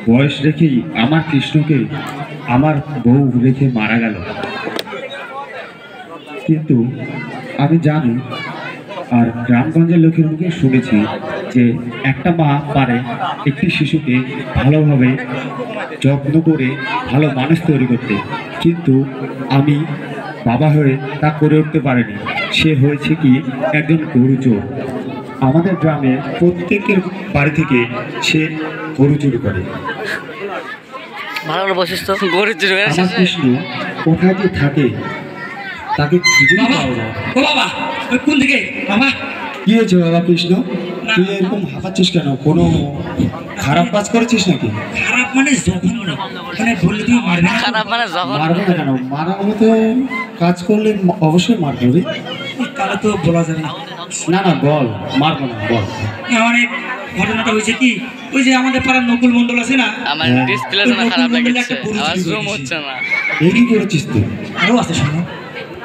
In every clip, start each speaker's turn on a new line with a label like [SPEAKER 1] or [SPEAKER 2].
[SPEAKER 1] বয়স রেখেই আমার কৃষ্ণকে আমার বউ রেখে মারা গেল। কিন্তু আমি জানি আর গ্রামগঞ্জের লোকের মুখে শুনেছি যে একটা মা পারে একটি শিশুকে ভালোভাবে যত্ন করে ভালো মানুষ তৈরি করতে, কিন্তু আমি বাবা হয়ে তা করে উঠতে পারিনি। সে হয়েছে কি একজন গরু চোর। আমাদের গ্রামে প্রত্যেকের বাড়ি থেকে সে গরু চুরি করে।
[SPEAKER 2] ভালো বৈশিষ্ট্য গরু চুরি করে।
[SPEAKER 1] আমার কৃষ্ণ কোথায় যে থাকে তাকে খুঁজে পাওয়া যায়।
[SPEAKER 3] ও বাবা, ওই কোন দিকে বাবা?
[SPEAKER 1] কি হয়েছে বাবা কৃষ্ণ? তুই এরকম হাঁপাচ্ছিস কেন? কোনো খারাপ কাজ করেছিস নাকি?
[SPEAKER 3] খারাপ মানে জঘন্য, মানে বললে তুমি মারবে না?
[SPEAKER 2] খারাপ মানে জঘন্য।
[SPEAKER 1] মারবে না কেন? মারার মতো কাজ করলে অবশ্যই মারতে হবে।
[SPEAKER 3] তাহলে তো বলা যাবে না।
[SPEAKER 1] না না বল, মারবো না, বল।
[SPEAKER 3] মানে ঘটনাটা হয়েছে কি, ওই যে আমাদের পাড়ার নকুল মন্ডল আছে না,
[SPEAKER 2] আমার ডিসপ্লে না খারাপ লাগছে, আওয়াজ জুম হচ্ছে না।
[SPEAKER 1] এই কি করেছিস তুই?
[SPEAKER 3] আরও আছে শোনো।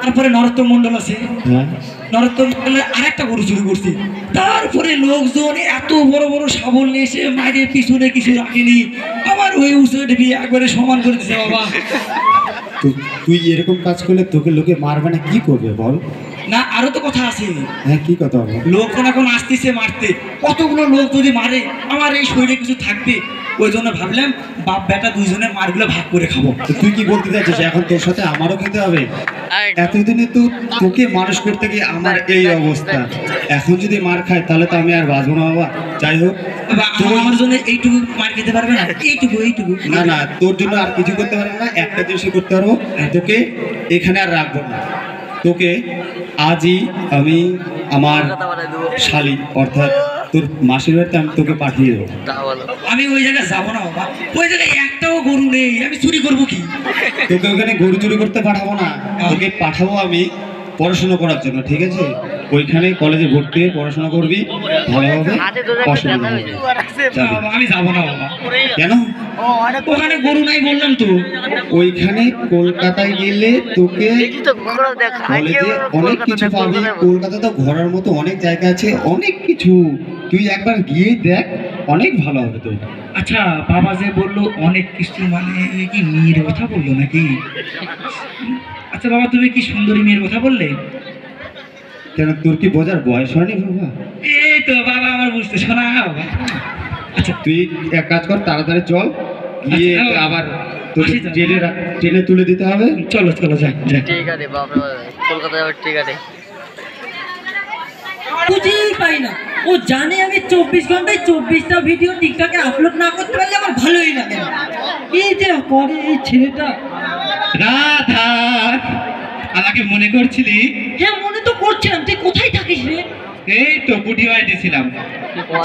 [SPEAKER 3] তারপরে নরোত্তম মন্ডল আছে,
[SPEAKER 1] হ্যাঁ,
[SPEAKER 3] নরোত্তম মন্ডলের আরেকটা গরু চুরি করছি। তারপরে লোকজন এত বড় বড় শাবল নিয়ে এসে মায়ের পিছনে কিছু রাখেনি, আমার ওই উঁচুটা দিয়ে একবারে সমান করে দিচ্ছে বাবা।
[SPEAKER 1] তুই এরকম কাজ করলে তোকে লোকে মারবে না, কি করবে বল?
[SPEAKER 3] না আরো তো কথা আছে।
[SPEAKER 1] হ্যাঁ, কি কথা হবে?
[SPEAKER 3] লোকজন এখন আসতেছে মারতে, কতগুলো লোক যদি মারে আমার এই শরীরে কিছু থাকবে। ওই জন্য ভাবলাম বাপ বেটা দুইজনে মারগুলো ভাগ করে খাবো।
[SPEAKER 1] তো তুই কি বলতে চাইছিস এখন তোর সাথে আমারও খেতে হবে? এতদিনে তো তোকে মানুষ করতে গিয়ে আমার এই অবস্থা, এখন যদি মার খায় তাহলে তো আমি আর বাঁচবো না বাবা। যাই হোক,
[SPEAKER 3] আমার জন্য এইটুকু মার খেতে পারবে না? এইটুকু
[SPEAKER 1] না না, তোর জন্য আর কিছু করতে পারবো না, একটা জিনিসই করতে পারবো, তোকে এখানে আর রাখবো না। তোকে আজই আমি আমার শালি অর্থাৎ তোর মাসির বাড়িতে আমি তোকে পাঠিয়ে দেবো।
[SPEAKER 3] আমি ওই জায়গায় যাবো না বাবা, ওই জায়গায় একটাও গরু নেই, আমি চুরি করবো কি?
[SPEAKER 1] তোকে ওখানে গরু চুরি করতে পাঠাবো না, তোকে পাঠাবো আমি পড়াশোনা করার জন্য, ঠিক আছে? ওইখানে কলেজে ভর্তি হয়ে পড়াশোনা করবি ভালোভাবে, অসুবিধা হবে না।
[SPEAKER 3] আমি যাবো না বাবা।
[SPEAKER 1] কেন?
[SPEAKER 3] ওখানে গরু নাই বললাম তো।
[SPEAKER 1] ওইখানে কলকাতায় গেলে তোকে কলেজে অনেক কিছু পাবি। কলকাতা তো ঘোরার মতো অনেক জায়গা আছে, অনেক কিছু, তুই একবার গিয়ে দেখ, অনেক ভালো হবে তোর।
[SPEAKER 3] আচ্ছা বাবা যে বললো অনেক কিছু, মানে কি মেয়ের কথা বললো নাকি? আচ্ছা বাবা, তুমি কি সুন্দরী মেয়ের কথা বললে?
[SPEAKER 1] কেন, তোর কি বোঝার বয়স হয়নি বাবা?
[SPEAKER 3] এই তো বাবা আমার বুঝতে শোনা বাবা।
[SPEAKER 1] আচ্ছা তুই এক কাজ কর, তাড়াতাড়ি চল, গিয়ে আবার তোকে ট্রেনে তুলে দিতে হবে।
[SPEAKER 3] চলো চলো যাই যাই।
[SPEAKER 2] ঠিক আছে বাবা, কলকাতা যাবে, ঠিক আছে।
[SPEAKER 4] বুঝেই পাই না, ও জানে আমি 24 ঘন্টায় 24টা ভিডিও টিকটকে আপলোড না করতে পারলে আমার ভালোই লাগে না। এই যে করে এই ছেলেটা।
[SPEAKER 3] রাধা, আমাকে মনে করছিলি?
[SPEAKER 4] হ্যাঁ মনে তো করছিলাম, তুই কোথায় থাকিস রে?
[SPEAKER 3] এই তো পুটি বাড়িতে ছিলাম।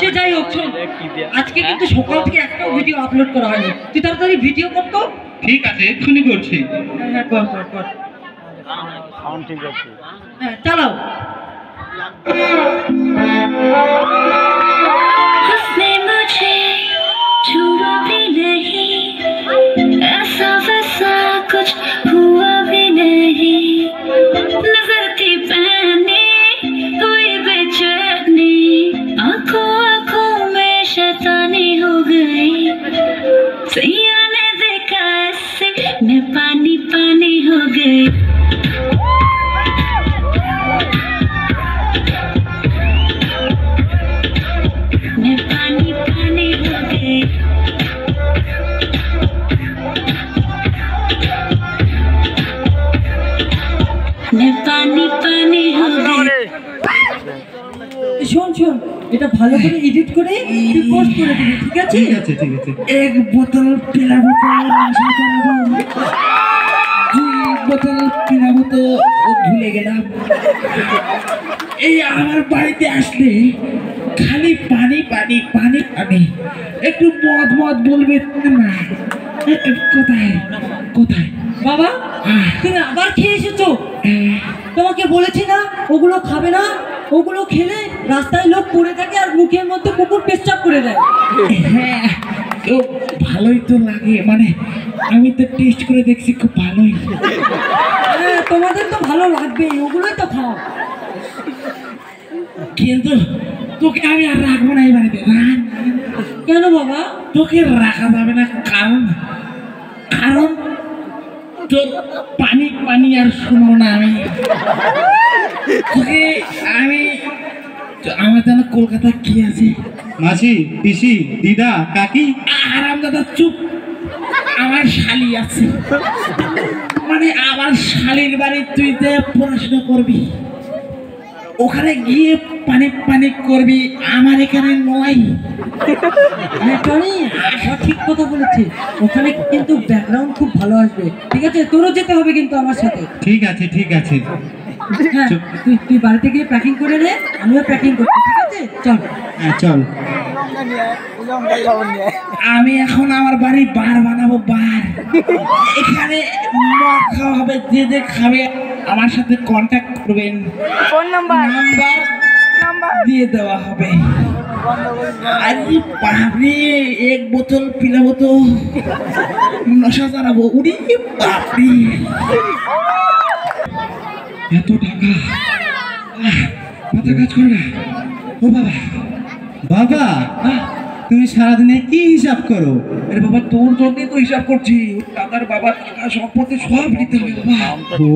[SPEAKER 4] সে যাই হোক, শোন, আজকে কিন্তু সকাল থেকে একটাও ভিডিও আপলোড করা হয়নি, তুই তাড়াতাড়ি ভিডিও কর তো।
[SPEAKER 3] ঠিক আছে, এক্ষুনি করছি।
[SPEAKER 4] হ্যাঁ কর কর কর।
[SPEAKER 1] ঠিক আছে,
[SPEAKER 4] হ্যাঁ চালাও।
[SPEAKER 5] उसने मुझे छुआ भी नहीं, ऐसा वैसा कुछ हुआ भी नहीं, नजर थी पहनी कोई बेचैनी, आंखों आंखों में शैतानी हो गई, सैया ने देखा ऐसे मैं पानी पानी हो गई।
[SPEAKER 4] শোন শোন, এটা ভালো করে এডিট করে তুই পোস্ট করে দিবি, ঠিক আছে?
[SPEAKER 3] ঠিক আছে ঠিক আছে।
[SPEAKER 4] এক বোতল পিলাবো তো আশা করবো, দুই বোতল পিলাবো তো ভুলে গেলাম। এই আমার বাড়িতে আসলে খালি পানি পানি পানি পানি, একটু মদ মদ বলবে না। কোথায় কোথায় বাবা, তুমি আবার খেয়ে এসেছো? তোমাকে বলেছি না ওগুলো খাবে না, ওগুলো খেলে রাস্তায় লোক পড়ে থাকে আর মুখের মধ্যে কুকুর পেচ্ছাপ করে দেয়। হ্যাঁ তো ভালোই তো লাগে, মানে আমি তো টেস্ট করে দেখছি, খুব ভালোই। হ্যাঁ তোমাদের তো ভালো লাগবে, ওগুলোই তো খাও। কিন্তু তোকে আমি আর রাখবো না এই বাড়িতে না।
[SPEAKER 3] কেন বাবা?
[SPEAKER 4] তোকে রাখা যাবে না, কারণ কারণ তোর পানি পানি আর শুনবো না আমি। তোকে আমি আমার জানা কলকাতা কি আছে?
[SPEAKER 1] মাসি, পিসি, দিদা, কাকি।
[SPEAKER 4] আরাম দাদা চুপ, আমার শালি আছে, মানে আমার শালির বাড়ি তুই যে পড়াশোনা করবি, ওখানে গিয়ে পানি পানি করবি, আমার এখানে নয়।
[SPEAKER 3] টনি ঠিক কথা বলেছে, ওখানে কিন্তু ব্যাকগ্রাউন্ড খুব ভালো আসবে। ঠিক আছে, তোরও যেতে হবে কিন্তু আমার সাথে।
[SPEAKER 1] ঠিক আছে, ঠিক আছে।
[SPEAKER 3] হ্যাঁ, তুই বাড়িতে গিয়ে প্যাকিং করে নে, আমিও প্যাকিং করছি। ঠিক আছে, চল।
[SPEAKER 1] হ্যাঁ, চল।
[SPEAKER 4] আমি এখন আমার বাড়ি বার বানাবো, বার। এখানে মদ খাওয়া হবে, যে যে খাবে আমার সাথে কন্ট্যাক্ট করবেন,
[SPEAKER 2] ফোন নাম্বার
[SPEAKER 4] নাম্বার দিয়ে দেওয়া হবে। আরে বাপরে, এক বোতল পিলাবো তো নশা জানাবো। উড়ি বাপরে, এত টাকা, মাথা কাজ করে না। ও বাবা,
[SPEAKER 1] বাবা, তুমি সারাদিনে কি হিসাব করো?
[SPEAKER 4] আরে বাবা, তোর জন্যই তো হিসাব করছি। দাদার বাবার টাকা সম্পত্তি সব নিতে হবে বাবা।
[SPEAKER 1] ও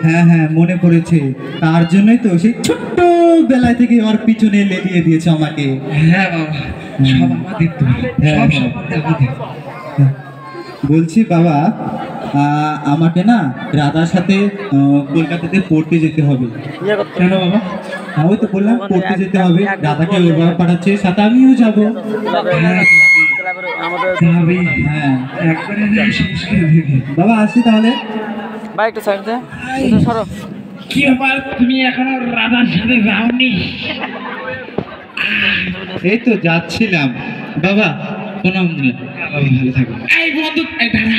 [SPEAKER 1] হ্যাঁ হ্যাঁ, মনে পড়েছে। তার জন্যই তো সেই ছোট্ট বেলায় থেকে ওর পিছনে লেলিয়ে দিয়েছে আমাকে।
[SPEAKER 4] হ্যাঁ বাবা, সব আমাদের তো,
[SPEAKER 1] হ্যাঁ,
[SPEAKER 4] সব
[SPEAKER 1] হ্যাঁ।
[SPEAKER 4] সম্পত্তি আমাদের।
[SPEAKER 1] বলছি বাবা, আমাকে না রাধার সাথে কলকাতাতে পড়তে যেতে হবে।
[SPEAKER 4] কেন বাবা?
[SPEAKER 1] ওই তো বললাম পড়তে যেতে হবে, রাধাকে ওর বাবা পাঠাচ্ছে, সাথে আমিও যাবো।
[SPEAKER 4] হ্যাঁ, যাবি?
[SPEAKER 1] হ্যাঁ
[SPEAKER 4] একবারে না শেষ করে দিবি।
[SPEAKER 1] বাবা, আসি তাহলে।
[SPEAKER 2] ভাই একটু সাইড দে, সরো।
[SPEAKER 4] কি ব্যাপার, তুমি এখনো রাধার সাথে যাওনি?
[SPEAKER 1] এই তো যাচ্ছিলাম। বাবা, প্রণাম দিলাম। বাবা, ভালো থাকো।
[SPEAKER 4] এই বন্ধু, এই দাঁড়া,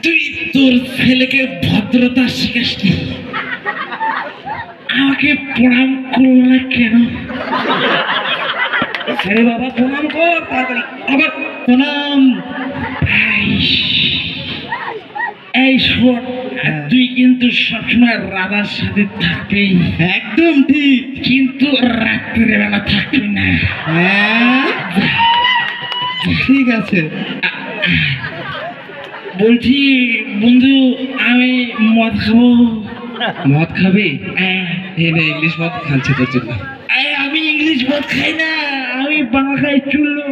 [SPEAKER 4] তুই তোর ছেলেকে ভদ্রতা শিখাসনি, আমাকে প্রণাম করলে কেন? আরে বাবা, প্রণাম কর তাড়াতাড়ি। আবার প্রণাম। এই শোন, তুই কিন্তু সবসময় রাধার সাথে থাকবি।
[SPEAKER 1] একদম ঠিক।
[SPEAKER 4] কিন্তু রাত্রিবেলা থাকবি না।
[SPEAKER 1] হ্যাঁ, ঠিক আছে।
[SPEAKER 4] বলছি বন্ধু, আমি মদ খাবো।
[SPEAKER 1] মদ খাবে?
[SPEAKER 4] হ্যাঁ।
[SPEAKER 1] এই না, ইংলিশ মদ খাচ্ছে তোর জন্য।
[SPEAKER 4] আমি ইংলিশ মদ খাই না, আমি বাংলা খাই, চুল্লু।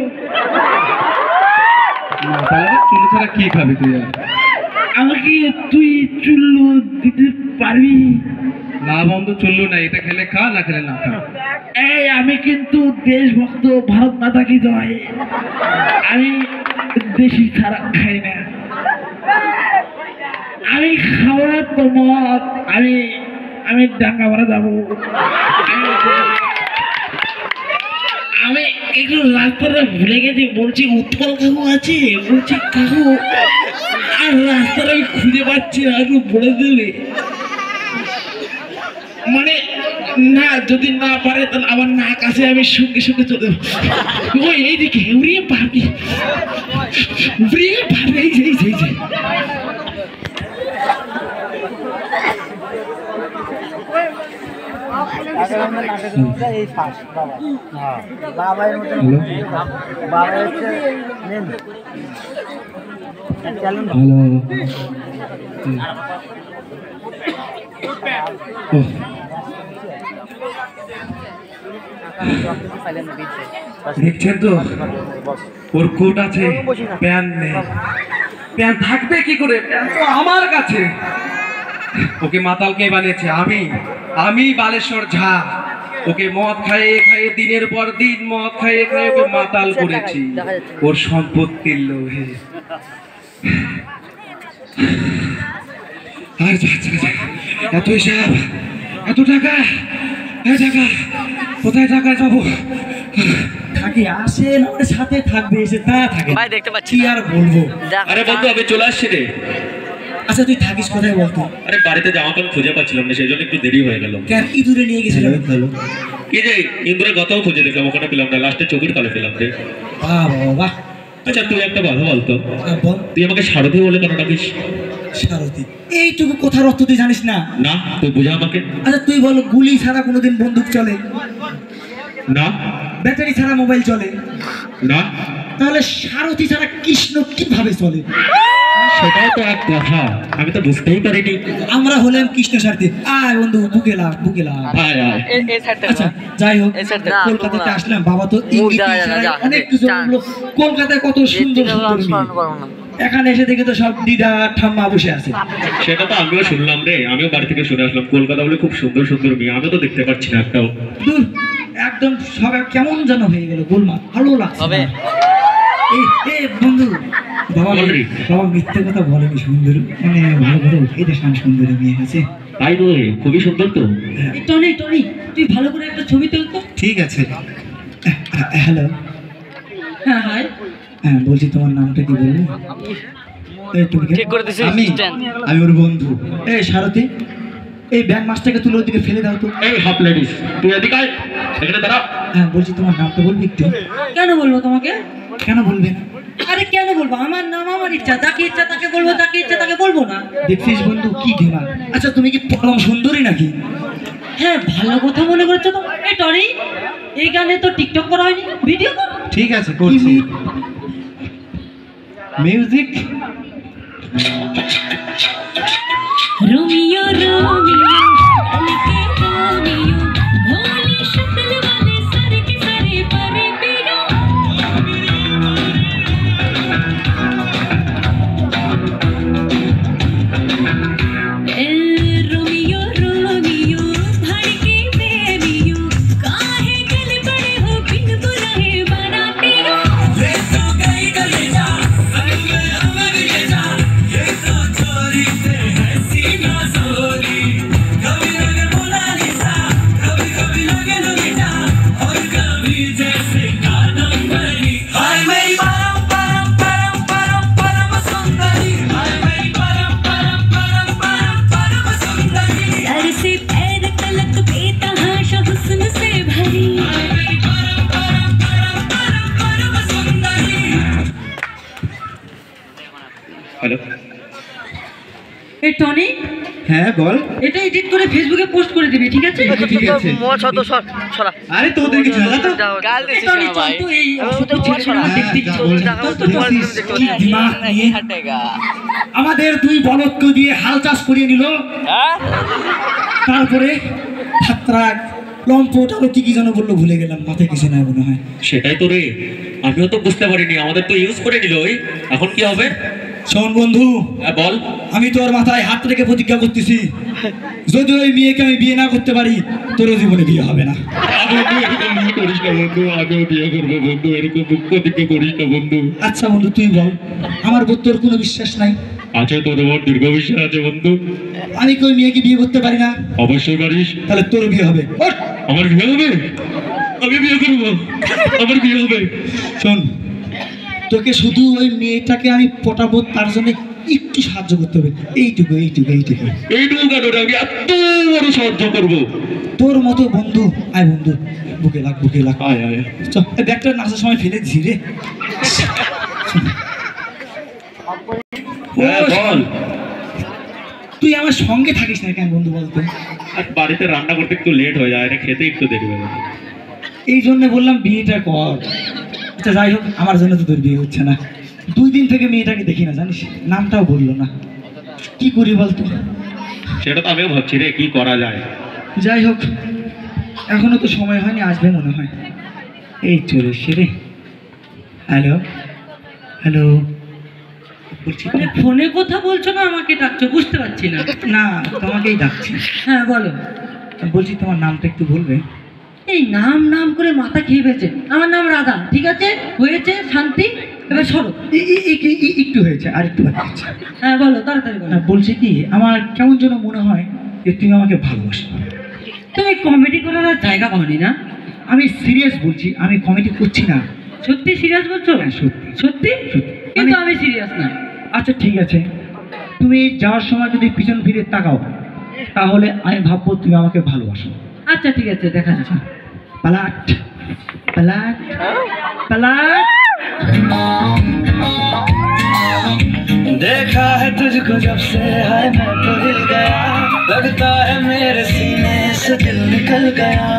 [SPEAKER 1] তাহলে চুলো ছাড়া কি খাবি তুই?
[SPEAKER 4] আমাকে তুই চুল্লু দিতে পারবি?
[SPEAKER 1] না বন্ধু, চললো না। এটা খেলে খা, না খেলে না খা।
[SPEAKER 4] আমি কিন্তু দেশভক্ত, ভারত মাতা কি জয়। আমি দেশি ছাড়া খাই না। আমি খাবো না তো মদ। আমি ডাঙ্গা মারা যাবো। আমি একটু রাস্তাটা ভুলে গেছি, বলছি উৎপল কাকু আছে, বলছি কাকু, আর রাস্তাটা আমি খুঁজে পাচ্ছি না, একটু বলে দেবে? মানে না, যদি না পারে তাহলে আমার না কাছে আমি সঙ্গে সঙ্গে চলে যাবো। ওই এইদিকে উড়িয়ে পাবি, উড়িয়ে পাবি। এই দেখছেন তো, ওর কোট আছে, প্যান্ট নেই। প্যান্ট থাকবে কি করে? প্যান্ট তো আমার কাছে। ওকে মাতাল কে বানিয়েছে? আমি বালেশ্বর ঝা। ওকে মদ খাইয়ে খাইয়ে দিনের পর দিন মদ খাইয়ে খাইয়ে ওকে মাতাল করেছি ওর সম্পত্তির লোভে। আর যাচ্ছে না, এত হিসাব, এত টাকা, কোথায় টাকা যাবো? থাকি আসে আমাদের সাথে থাকবে, এসে তা থাকে।
[SPEAKER 2] ভাই দেখতে পাচ্ছি
[SPEAKER 3] কি আর বলবো।
[SPEAKER 6] আরে বন্ধু, আমি চলে আসছি রে।
[SPEAKER 3] আচ্ছা, তুই থাকিস কোথায় বলতো?
[SPEAKER 6] আরে বাড়িতে জামা প্যান্ট খুঁজে পাচ্ছিলাম না, সেই জন্য একটু দেরি হয়ে গেল।
[SPEAKER 3] কেন ইঁদুরে নিয়ে গেছিল?
[SPEAKER 6] কি রে, ইন্দুরে গতও খুঁজে দেখলাম, ওখানে পেলাম না, লাস্টে চোখের তলে পেলাম রে।
[SPEAKER 3] বাহ বাহ।
[SPEAKER 6] আচ্ছা, তুই একটা কথা বলতো,
[SPEAKER 3] বল।
[SPEAKER 6] তুই আমাকে সারথি বলে কেন ডাকিস?
[SPEAKER 3] সারথি? এইটুকু কথার অর্থ তুই জানিস না?
[SPEAKER 6] না, তুই বুঝা আমাকে।
[SPEAKER 3] আচ্ছা তুই বল, গুলি ছাড়া কোনোদিন বন্দুক চলে?
[SPEAKER 6] না
[SPEAKER 3] ব্যাটারি ছাড়া মোবাইল চলে?
[SPEAKER 6] না
[SPEAKER 3] তাহলে সারথি ছাড়া কৃষ্ণ কিভাবে চলে?
[SPEAKER 6] সেটাও তো এক কথা, আমি তো বুঝতেই পারিনি।
[SPEAKER 3] আমরা হলাম কৃষ্ণ সারথি। আয় বন্ধু, বুকে লাগ, বুকে লাগ।
[SPEAKER 6] আয় আয়।
[SPEAKER 2] এই সাইডটা
[SPEAKER 3] আচ্ছা যাই হোক,
[SPEAKER 2] এই সাইডটা
[SPEAKER 3] কলকাতাতে আসলাম, বাবা তো
[SPEAKER 2] মুখ
[SPEAKER 3] ইঙ্গিত
[SPEAKER 2] দেখা যায় না,
[SPEAKER 3] ইশারায়
[SPEAKER 2] যা,
[SPEAKER 3] অনেক কিছু
[SPEAKER 2] যা।
[SPEAKER 3] বললো। কলকাতায় কত সুন্দর সুন্দর মেয়ে। এখানে এসে দেখে তো সব দিদা ঠাম্মা বসে আছে।
[SPEAKER 6] সেটা তো আমিও শুনলাম রে, আমিও বাড়ি থেকে শুনে আসলাম কলকাতা বলে খুব সুন্দর সুন্দর মেয়ে, আমি তো দেখতে পাচ্ছি না একটাও।
[SPEAKER 3] দূর, একদম সব কেমন যেন হয়ে গেল, গোলমাল, ভালো লাগছে
[SPEAKER 2] হবে।
[SPEAKER 3] না। এই বন্ধু, বাবা
[SPEAKER 6] বল রে।
[SPEAKER 3] বাবা মিথ্যে কথা বলেনি, সুন্দর মানে ভালো করে উঠে দেখান, সুন্দর মেয়ে হয়েছে।
[SPEAKER 6] তাই তো রে, খুবই সুন্দর তো।
[SPEAKER 3] টনি টনি, তুই ভালো করে একটা ছবি তুল তো। ঠিক আছে। হ্যালো। হ্যাঁ হাই। হ্যাঁ বলছি, তোমার নামটা কি বলবো? এই তুমি কে?
[SPEAKER 2] ঠিক করে দিছি
[SPEAKER 3] আমি
[SPEAKER 2] স্ট্যান্ড।
[SPEAKER 3] আমি ওর বন্ধু। এই সারথি, এই ব্যাগ মাছটাকে তুলে ওদিকে ফেলে দাও তো।
[SPEAKER 6] এই হাফ লেডিস, তুই এদিকে আয়, এখানে দাঁড়া।
[SPEAKER 3] হ্যাঁ বলছি, তোমার নামটা বলবি একটু?
[SPEAKER 7] কেন বলবো তোমাকে?
[SPEAKER 3] কেন বলবে না?
[SPEAKER 7] আরে কেন বলবো? আমার নাম আমার ইচ্ছা, যাকে ইচ্ছা তাকে বলবো, যাকে ইচ্ছা তাকে বলবো না।
[SPEAKER 3] দেখছিস বন্ধু কি দিমাগ। আচ্ছা তুমি কি পরম সুন্দরী নাকি?
[SPEAKER 7] হ্যাঁ ভালো কথা মনে করছো তো। এই টনি, এই গানে তো টিকটক করা হয়নি, ভিডিও কর।
[SPEAKER 3] ঠিক আছে করছি। মিউজিক।
[SPEAKER 5] रोमियो रोमियो हल्के रोमियो भोली शक्ल वाले सारे के सारे परे पियो ए रोमियो रोमियो भड़के बेबियो काहे गल पड़े हो बिन बुलाए बनाते हो ये तो गई गले जा संग में अमर ले जा ये तो चोरी से है सीना सोरी कभी लगे मोनालिसा कभी कभी लगे लुलिटा और कभी जैसे कानम बनी हाय मेरी परम परम परम परम परम सुंदरी हाय मेरी परम परम परम परम परम सुंदरी सर से पैर तलक बेतहाशा हुस्न से भरी हाय मेरी परम परम परम परम परम सुंदरी
[SPEAKER 6] হ্যালো,
[SPEAKER 7] এই টনি,
[SPEAKER 3] হ্যাঁ বল।
[SPEAKER 7] এটা এডিট করে ফেসবুকে পোস্ট করে দিবি, ঠিক আছে?
[SPEAKER 3] ঠিক আছে।
[SPEAKER 2] মোর শত সরা।
[SPEAKER 3] আরে তোদের কিছু না তো।
[SPEAKER 2] গাল
[SPEAKER 7] এই
[SPEAKER 2] দিছিস
[SPEAKER 7] টনি,
[SPEAKER 2] না
[SPEAKER 7] চল
[SPEAKER 2] ভাই।
[SPEAKER 7] তো, এই
[SPEAKER 2] আমি
[SPEAKER 7] অসুখ
[SPEAKER 2] তো মোর
[SPEAKER 7] ছেলেগুলো
[SPEAKER 2] সরা।
[SPEAKER 7] দেখতে
[SPEAKER 3] যা
[SPEAKER 7] ইচ্ছে
[SPEAKER 3] বল,
[SPEAKER 7] করছে।
[SPEAKER 3] যা
[SPEAKER 7] চল তো,
[SPEAKER 3] বল।
[SPEAKER 7] চল।
[SPEAKER 3] কি দিমাগ নিয়ে আমাদের দুই বলদকে দিয়ে হাল চাষ করিয়ে নিল।
[SPEAKER 2] হ্যাঁ?
[SPEAKER 3] তারপরে ছাত্রা লম্পট আরো কি কি যেন বললো, ভুলে গেলাম, মাথায় কিছু নাই মনে হয়।
[SPEAKER 6] সেটাই তো রে, আমিও তো বুঝতে পারিনি, আমাদের তো ইউজ করে নিল। ওই এখন কি হবে?
[SPEAKER 3] শোন বন্ধু,
[SPEAKER 6] হ্যাঁ বল।
[SPEAKER 3] আমি তোর মাথায় হাত রেখে প্রতিজ্ঞা করতেছি, যদি ওই মেয়েকে আমি বিয়ে না করতে পারি, তোরও জীবনে বিয়ে হবে না।
[SPEAKER 6] বিয়ে করিস না বন্ধু, আগেও বিয়ে করবো বন্ধু, এরকম প্রতিজ্ঞা করিস না বন্ধু।
[SPEAKER 3] আচ্ছা বন্ধু তুই বল, আমার উপর তোর কোনো বিশ্বাস নাই?
[SPEAKER 6] আছে, তোর আমার দীর্ঘ বিশ্বাস আছে বন্ধু।
[SPEAKER 3] আমি কি ওই মেয়েকে বিয়ে করতে পারি না?
[SPEAKER 6] অবশ্যই পারিস।
[SPEAKER 3] তাহলে তোর বিয়ে হবে। ওঠ!
[SPEAKER 6] আমার বিয়ে হবে, আমি বিয়ে করবো, আমার বিয়ে হবে।
[SPEAKER 3] শোন, তোকে শুধু ওই মেয়েটাকে আমি পটাবো, তার জন্য একটু সাহায্য করতে হবে, এইটুকু এইটুকু এইটুকু।
[SPEAKER 6] এইটুকু কারণে আমি এত বড় সাহায্য করবো।
[SPEAKER 3] তোর মতো বন্ধু, আয় বন্ধু, বুকে লাগ, বুকে লাগ।
[SPEAKER 6] আয় আয়।
[SPEAKER 3] চল, এই ব্যাগটা নাচার সময় ফেলে দিছি রে।
[SPEAKER 6] হ্যাঁ বল।
[SPEAKER 3] তুই আমার সঙ্গে থাকিস না কেন বন্ধু বলতো?
[SPEAKER 6] আর বাড়িতে রান্না করতে একটু লেট হয়ে যায়, এটা খেতে একটু দেরি হয়ে যায়।
[SPEAKER 3] এই জন্য বললাম বিয়েটা কর। আচ্ছা যাই হোক, আমার জন্য তো তোর বিয়ে হচ্ছে না। 2 দিন থেকে মেয়েটাকে দেখি না, জানিস, নামটাও বললো না। কি করি বলতো?
[SPEAKER 6] সেটা তো আমিও ভাবছি রে, কি করা যায়।
[SPEAKER 3] যাই হোক, এখনো তো সময় হয়নি, আসবে মনে হয়। এই চলে এসছে রে। হ্যালো হ্যালো, বলছি
[SPEAKER 7] মানে ফোনে কথা বলছো না আমাকে ডাকছো, বুঝতে পারছি না।
[SPEAKER 3] না, তোমাকেই ডাকছি।
[SPEAKER 7] হ্যাঁ বলো।
[SPEAKER 3] বলছি তোমার নামটা একটু বলবে?
[SPEAKER 7] এই নাম নাম করে মাথা খেয়ে ফেলছে। আমার নাম রাধা, ঠিক আছে? হয়েছে, শান্তি। এবার সরো।
[SPEAKER 3] একটু হয়েছে, আর একটু বাকি আছে।
[SPEAKER 7] হ্যাঁ বলো, তাড়াতাড়ি বলো।
[SPEAKER 3] বলছি কি, আমার কেমন যেন মনে হয় যে তুমি আমাকে ভালোবাসো।
[SPEAKER 7] তুমি কমেডি করার আর জায়গা পাওনি না?
[SPEAKER 3] আমি সিরিয়াস বলছি, আমি কমেডি করছি না।
[SPEAKER 7] সত্যি সিরিয়াস বলছো?
[SPEAKER 3] হ্যাঁ, সত্যি।
[SPEAKER 7] সত্যি? কিন্তু আমি সিরিয়াস না।
[SPEAKER 3] আচ্ছা ঠিক আছে, তুমি যাওয়ার সময় যদি পিছন ফিরে তাকাও, তাহলে আমি ভাববো তুমি আমাকে ভালোবাসো।
[SPEAKER 7] আচ্ছা ঠিক আছে, দেখা যাচ্ছে।
[SPEAKER 3] पलट पलट पलट।
[SPEAKER 4] देखा है तुझको जब से है मैं तो हिल गया, लगता है मेरे सीने से दिल निकल गया।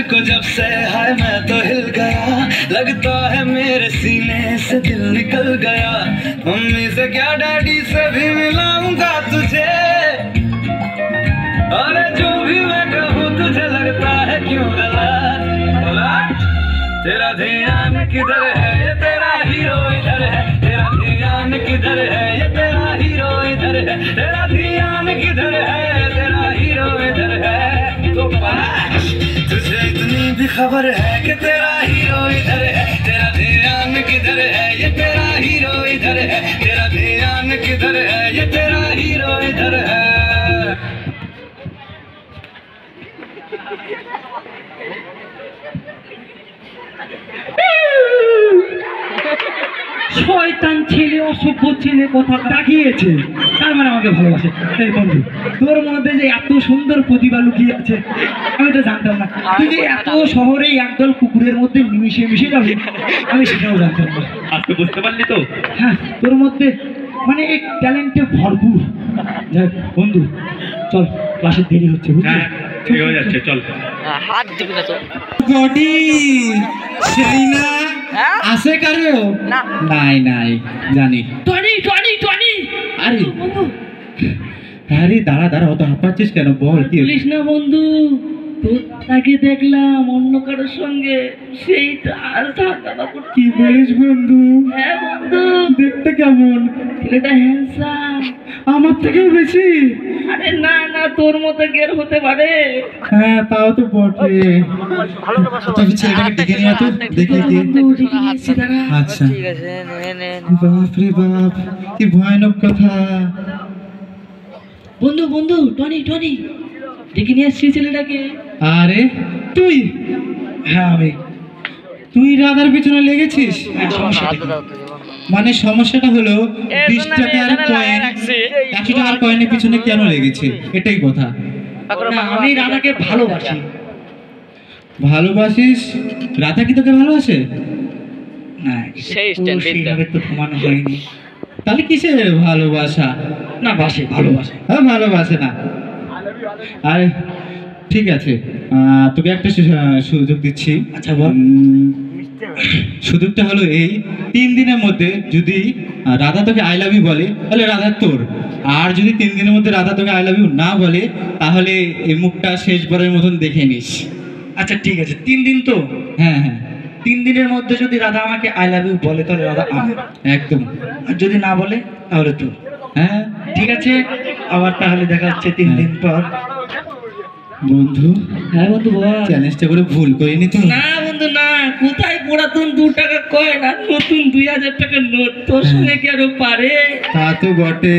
[SPEAKER 8] तुझको जब से है मैं तो हिल गया, लगता है मेरे सीने से दिल निकल गया। मम्मी से क्या डैडी से भी मिलाऊंगा तुझे, अरे जो भी मैं कहूँ तुझे लगता है क्यों गलत। तेरा ध्यान किधर है, ये तेरा हीरो इधर है। तेरा ध्यान किधर है, ये तेरा हीरो इधर है। तेरा ध्यान किधर है, तेरा हीरो इधर है। तो बस तुझे इतनी भी खबर है कि तेरा हीरो इधर है। तेरा ध्यान किधर है, ये तेरा हीरो इधर है। तेरा ध्यान किधर है, ये तेरा हीरो इधर है।
[SPEAKER 3] শয়তান ছেলে, অসভ্য ছেলে, কথা তাকিয়েছে, তার মানে আমাকে ভালোবাসে। এই বন্ধু, তোর মধ্যে যে এত সুন্দর প্রতিভা লুকিয়ে আছে আমি তো জানতাম না। তুই যে এত শহরে একদল কুকুরের মধ্যে মিশে মিশে যাবি আমি সেটাও জানতাম না।
[SPEAKER 6] আজকে বুঝতে পারলি তো?
[SPEAKER 3] হ্যাঁ, তোর মধ্যে মানে এই ট্যালেন্টে ভরপুর। যাক বন্ধু, চল, ক্লাসে দেরি হচ্ছে, বুঝলি?
[SPEAKER 6] হ্যাঁ ঠিক হয়ে যাচ্ছে, চল।
[SPEAKER 2] হাত দিবি না তো।
[SPEAKER 1] বডি সেই না
[SPEAKER 2] হ্যাঁ?
[SPEAKER 1] আছে কারো?
[SPEAKER 2] না।
[SPEAKER 1] নাই নাই জানি।
[SPEAKER 3] টনি টনি টনি,
[SPEAKER 1] আরে
[SPEAKER 3] বন্ধু
[SPEAKER 1] আরে দাঁড়া দাঁড়া, অত হাঁপাচ্ছিস কেন? বল কি হয়েছে?
[SPEAKER 3] বলিস না বন্ধু, তোর তাকে দেখলাম অন্য কারোর সঙ্গে, সেইটা আর থাকা করতে।
[SPEAKER 1] কি বলিস বন্ধু?
[SPEAKER 3] হ্যাঁ বন্ধু,
[SPEAKER 1] দেখতে কেমন?
[SPEAKER 3] ছেলেটা হ্যান্ডসাম।
[SPEAKER 1] আমার থেকেও বেশি?
[SPEAKER 3] আরে না না, তোর মতো গের হতে পারে।
[SPEAKER 1] হ্যাঁ তাও তো বটে। তবে ছেলেটাকে ডেকে নিয়ে তো দেখে কি। আচ্ছা,
[SPEAKER 2] ঠিক আছে, নে নে।
[SPEAKER 1] বাপ রে বাপ, কি ভয়ানক কথা।
[SPEAKER 3] বন্ধু বন্ধু, টনি টনি, ডেকে নিয়ে আসছি ছেলেটাকে।
[SPEAKER 1] আরে তুই?
[SPEAKER 3] হ্যাঁ আমি।
[SPEAKER 1] তুই রাধার পিছনে লেগেছিস? মানে সমস্যাটা হলো 20 টাকার কয়েন, 100 টাকার কয়েনের পিছনে কেন লেগেছে, এটাই কথা।
[SPEAKER 3] না, আমি রাধাকে ভালোবাসি।
[SPEAKER 1] ভালোবাসিস? রাধা কি তোকে ভালোবাসে?
[SPEAKER 3] না,
[SPEAKER 2] সেই stand
[SPEAKER 3] সেইভাবে তো প্রমাণ হয়নি।
[SPEAKER 1] তাহলে কিসের ভালোবাসা?
[SPEAKER 3] না, বাসে, ভালোবাসে।
[SPEAKER 1] হ্যাঁ ভালোবাসে না। আরে ঠিক আছে, তোকে একটা সুযোগ দিচ্ছি।
[SPEAKER 3] আচ্ছা বল।
[SPEAKER 1] সুযোগটা হলো এই, 3 দিনের মধ্যে যদি রাধা তোকে আই লাভ ইউ বলে তাহলে রাধা তোর, আর যদি 3 দিনের মধ্যে রাধা তোকে আই লাভ ইউ না বলে তাহলে এই মুখটা শেষবারের মতন দেখে নিস।
[SPEAKER 3] আচ্ছা ঠিক আছে, 3 দিন তো?
[SPEAKER 1] হ্যাঁ হ্যাঁ
[SPEAKER 3] 3 দিনের মধ্যে যদি রাধা আমাকে আই লাভ ইউ বলে তাহলে রাধা আমার,
[SPEAKER 1] একদম।
[SPEAKER 3] আর যদি না বলে তাহলে তো?
[SPEAKER 1] হ্যাঁ
[SPEAKER 3] ঠিক আছে, আবার তাহলে দেখা হচ্ছে 3 দিন পর।
[SPEAKER 1] বন্ধু,
[SPEAKER 3] হ্যাঁ বন্ধু বল।
[SPEAKER 1] চ্যালেঞ্জটা করে ভুল করিনি তো?
[SPEAKER 3] না বন্ধু না, কোথায় পুরাতন 2 টাকা কয়েন আর নতুন 2000 টাকার নোট, তোর সঙ্গে কি আরো পারে?
[SPEAKER 1] তা তো বটে।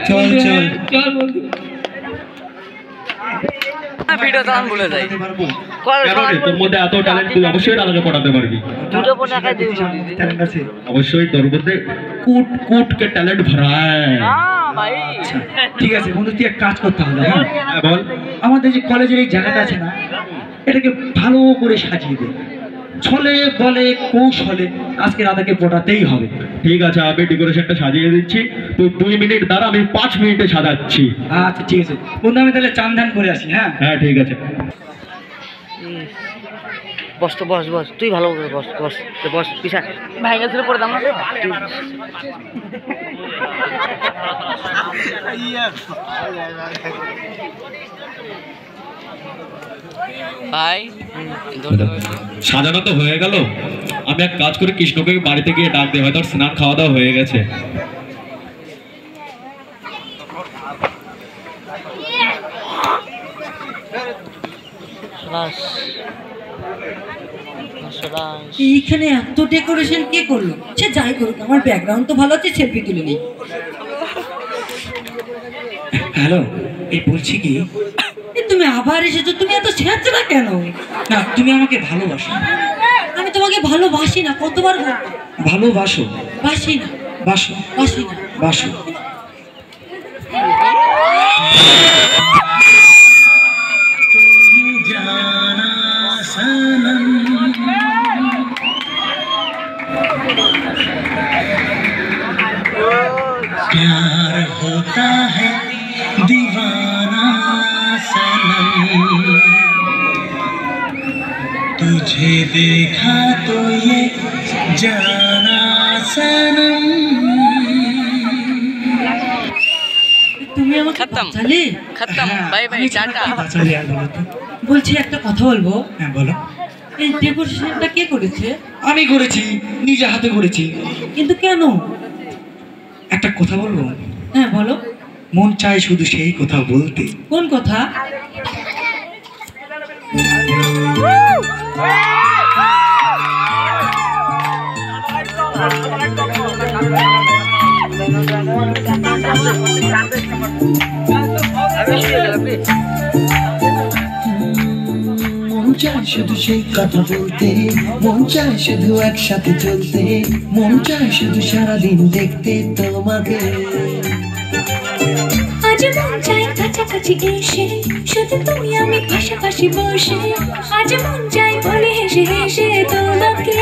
[SPEAKER 1] চল চল
[SPEAKER 3] চল বন্ধু।
[SPEAKER 2] ভিডিও তো আমি ভুলে যাই।
[SPEAKER 6] কেন রে, তোর মধ্যে এত ট্যালেন্ট, তুই অবশ্যই রাধাকে পড়াতে পারবি।
[SPEAKER 2] দুটো বোন একাই দিবি।
[SPEAKER 3] ট্যালেন্ট আছে?
[SPEAKER 6] অবশ্যই তোর মধ্যে কুট কুট কে ট্যালেন্ট ভরা है।
[SPEAKER 2] না ভাই,
[SPEAKER 3] ঠিক আছে বন্ধু, তুই এক কাজ করতে হবে। হ্যাঁ,
[SPEAKER 6] হ্যাঁ, বল।
[SPEAKER 3] আমাদের যে কলেজের এই জায়গাটা আছে না, এটাকে ভালো করে সাজিয়ে দে, ছলে বলে কৌশলে আজকে রাধাকে পটাতেই হবে।
[SPEAKER 6] ঠিক আছে, আমি ডেকোরেশনটা সাজিয়ে দিচ্ছি, তুই 2 মিনিট দাঁড়া, আমি 5 মিনিটে সাজাচ্ছি।
[SPEAKER 3] আচ্ছা ঠিক আছে বন্ধু, আমি তাহলে চান ধান করে আসি। হ্যাঁ
[SPEAKER 6] হ্যাঁ ঠিক আছে।
[SPEAKER 2] বস তো বস বস, তুই ভালো করে বস বস বস। পিছা ভাই গেছিল পরে দাম না। ভাই
[SPEAKER 6] সাজানো তো হয়ে গেল, আমি এক কাজ করে কৃষ্ণকে বাড়িতে গিয়ে ডাক দেই, হয়তো ওর স্নান খাওয়া দাওয়া হয়ে গেছে।
[SPEAKER 7] এইখানে এত ডেকোরেশন কে করলো? সে যাই করুক, আমার ব্যাকগ্রাউন্ড তো ভালো আছে, সেলফি তুলে নিই।
[SPEAKER 3] হ্যালো, এই বলছি কি,
[SPEAKER 7] তুমি আবার এসেছো, তুমি এত ছেঁচড়া কেন?
[SPEAKER 3] না তুমি আমাকে ভালোবাসো?
[SPEAKER 7] আমি তোমাকে ভালোবাসি না, কতবার বলবো?
[SPEAKER 3] ভালোবাসো?
[SPEAKER 7] বাসি না,
[SPEAKER 3] বাসো?
[SPEAKER 7] বাসি না।
[SPEAKER 3] বাসো? प्यार होता है दीवाना सनम,
[SPEAKER 8] तुझे देखा तो ये जाना सनम।
[SPEAKER 7] তুমি আমাকে
[SPEAKER 2] খতম।
[SPEAKER 7] বাঁচালে?
[SPEAKER 2] খতম, বাই বাই, টাটা।
[SPEAKER 8] বাঁচালি আর বলো তো।
[SPEAKER 7] বলছি একটা কথা বলবো,
[SPEAKER 8] হ্যাঁ বলো।
[SPEAKER 7] এই ডেকোরেশনটা কে করেছে?
[SPEAKER 3] আমি করেছি, নিজে হাতে করেছি।
[SPEAKER 7] কিন্তু কেন?
[SPEAKER 3] একটা কথা বলবো,
[SPEAKER 7] হ্যাঁ বলো।
[SPEAKER 3] মন চায় শুধু সেই কথা বলতে।
[SPEAKER 7] কোন কথা?
[SPEAKER 4] মন চায় শুধু সেই কথা বলতে, মন চায় শুধু একসাথে চলতে, মন চায় শুধু সারাদিন দেখতে তোমাকে।
[SPEAKER 5] আজ মন চাই কাছাকাছি এসে শুধু তুমি আমি পাশাপাশি বসে, আজ মন চাই বলে হেসে হেসে তোমাকে।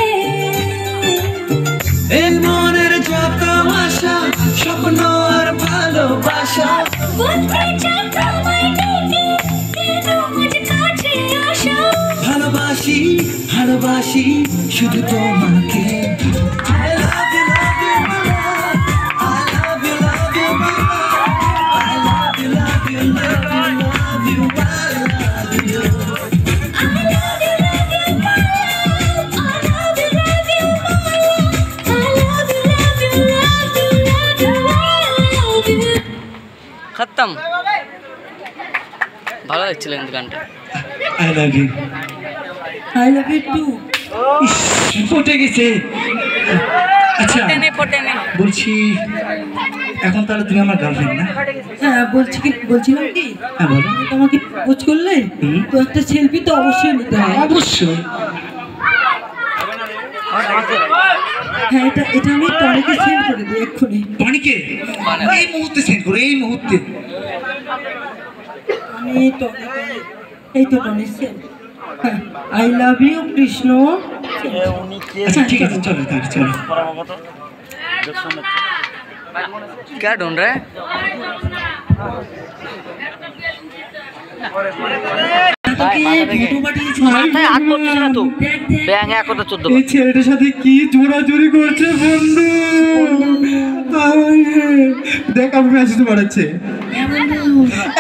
[SPEAKER 4] এই মনের যত আশা, স্বপ্ন আর ভালোবাসা,
[SPEAKER 5] বলতে চাই তোমায় ডেকে, কেন আজ কাছে আসো?
[SPEAKER 4] ভালোবাসি ভালোবাসি শুধু তোমাকে। I love you, love you, my love. I love you, love you, my love. I love you, love you, love you, love you, I love you.
[SPEAKER 5] I love you, love you, my love. I love you, love you, my love. I love you, love you, love you, love you, I love you.
[SPEAKER 2] খতম। ভালো লাগছিল কিন্তু গানটা।
[SPEAKER 3] I love you.
[SPEAKER 7] I love you too.
[SPEAKER 3] পটে গেছে। আচ্ছা
[SPEAKER 2] ফোটেনে ফোটেনে।
[SPEAKER 3] বলছি, এখন তাহলে তুমি আমার গার্লফ্রেন্ড না?
[SPEAKER 7] হ্যাঁ বলছিলাম কি,
[SPEAKER 3] হ্যাঁ বলো।
[SPEAKER 7] তুমি তো আমাকে প্রপোজ করলে, তো একটা সেলফি তো অবশ্যই নিতে হয়।
[SPEAKER 3] অবশ্যই।
[SPEAKER 7] হ্যাঁ এটা আমি টনিকে সেন্ড করে দিই এক্ষুনি।
[SPEAKER 3] টনিকে এই মুহূর্তে সেন্ড করো, এই মুহূর্তে।
[SPEAKER 7] আমি এই তো টনি সেন্ড। হ্যাঁ, আই লাভ ইউ কৃষ্ণ।
[SPEAKER 3] আচ্ছা ঠিক আছে, চলো তাহলে চলো।
[SPEAKER 2] क्या ढूंढ रहा है?
[SPEAKER 7] ফটো পাঠিয়েছি।
[SPEAKER 2] মাথায় হাত পড়ছে না তো। ব্যাং এক কথা 14
[SPEAKER 1] এই ছেলেটার সাথে কি জোরাজুরি করছে বন্ধু। দেখ আমি মেসেজ পাঠাচ্ছে,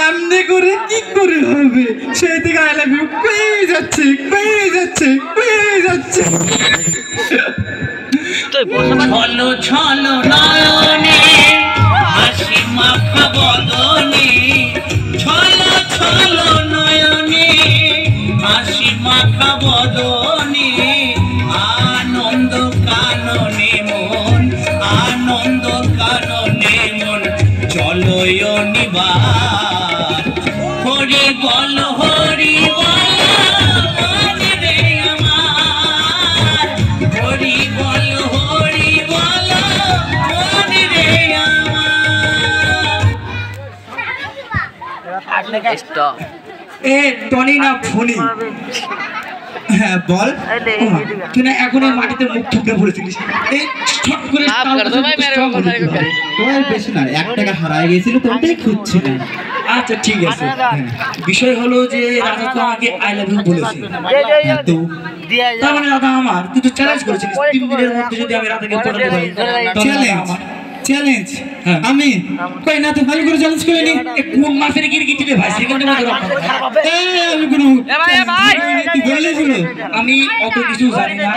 [SPEAKER 1] এমনি করে কি করে হবে? সেই থেকে আই লাভ ইউ পেয়ে যাচ্ছে পেয়ে যাচ্ছে পেয়ে যাচ্ছে।
[SPEAKER 2] তুই বসে পড়।
[SPEAKER 8] ছলো ছলো নয়নে হাসি মাখা বদনে, ছলো ছলো নয়নে হাসি মাখা বদনে, আনন্দ কাননে মন, আনন্দ কাননে মন, চলো নিবার হরি বল হরি বল রে আমার, হরি বল হরি বল রে আমার।
[SPEAKER 2] স্টপ।
[SPEAKER 3] এ টনি না ফোনি? হ্যাঁ বল। তুই না এখন এই মাটিতে মুখ থুবড়ে পড়েছিলিস, এই ছট করে
[SPEAKER 2] মাফ কর দো ভাই, মেরে
[SPEAKER 3] stop
[SPEAKER 2] কথা
[SPEAKER 3] করে দিতে হবে।
[SPEAKER 1] তোমার বেশি না, 1 টাকা হারায় গেছিল তো ওটাই খুঁজছিলাম।
[SPEAKER 3] আচ্ছা ঠিক আছে। হ্যাঁ, বিষয় হলো যে রাজা তো আমাকে আই লাভ ইউ বলেছে।
[SPEAKER 1] তো
[SPEAKER 2] দিয়া যা।
[SPEAKER 3] তার মানে রাধা আমার, তুই তো চ্যালেঞ্জ করেছিলিস 3 দিনের মধ্যে যদি আমি রাধাকে পটাতে পারি তাহলে রাধা আমার।
[SPEAKER 1] চ্যালেঞ্জ
[SPEAKER 3] হ্যাঁ।
[SPEAKER 1] আমি কই না তো, আমি কোনো চ্যালেঞ্জ করিনি।
[SPEAKER 3] এ কোন মাসের গিরগিটি রে ভাই, সেকেন্ডের মধ্যে রক্ষা করবে।
[SPEAKER 1] আমি কোনো
[SPEAKER 2] ভাই,
[SPEAKER 1] তুই বলেছিল।
[SPEAKER 3] আমি অত কিছু জানি না।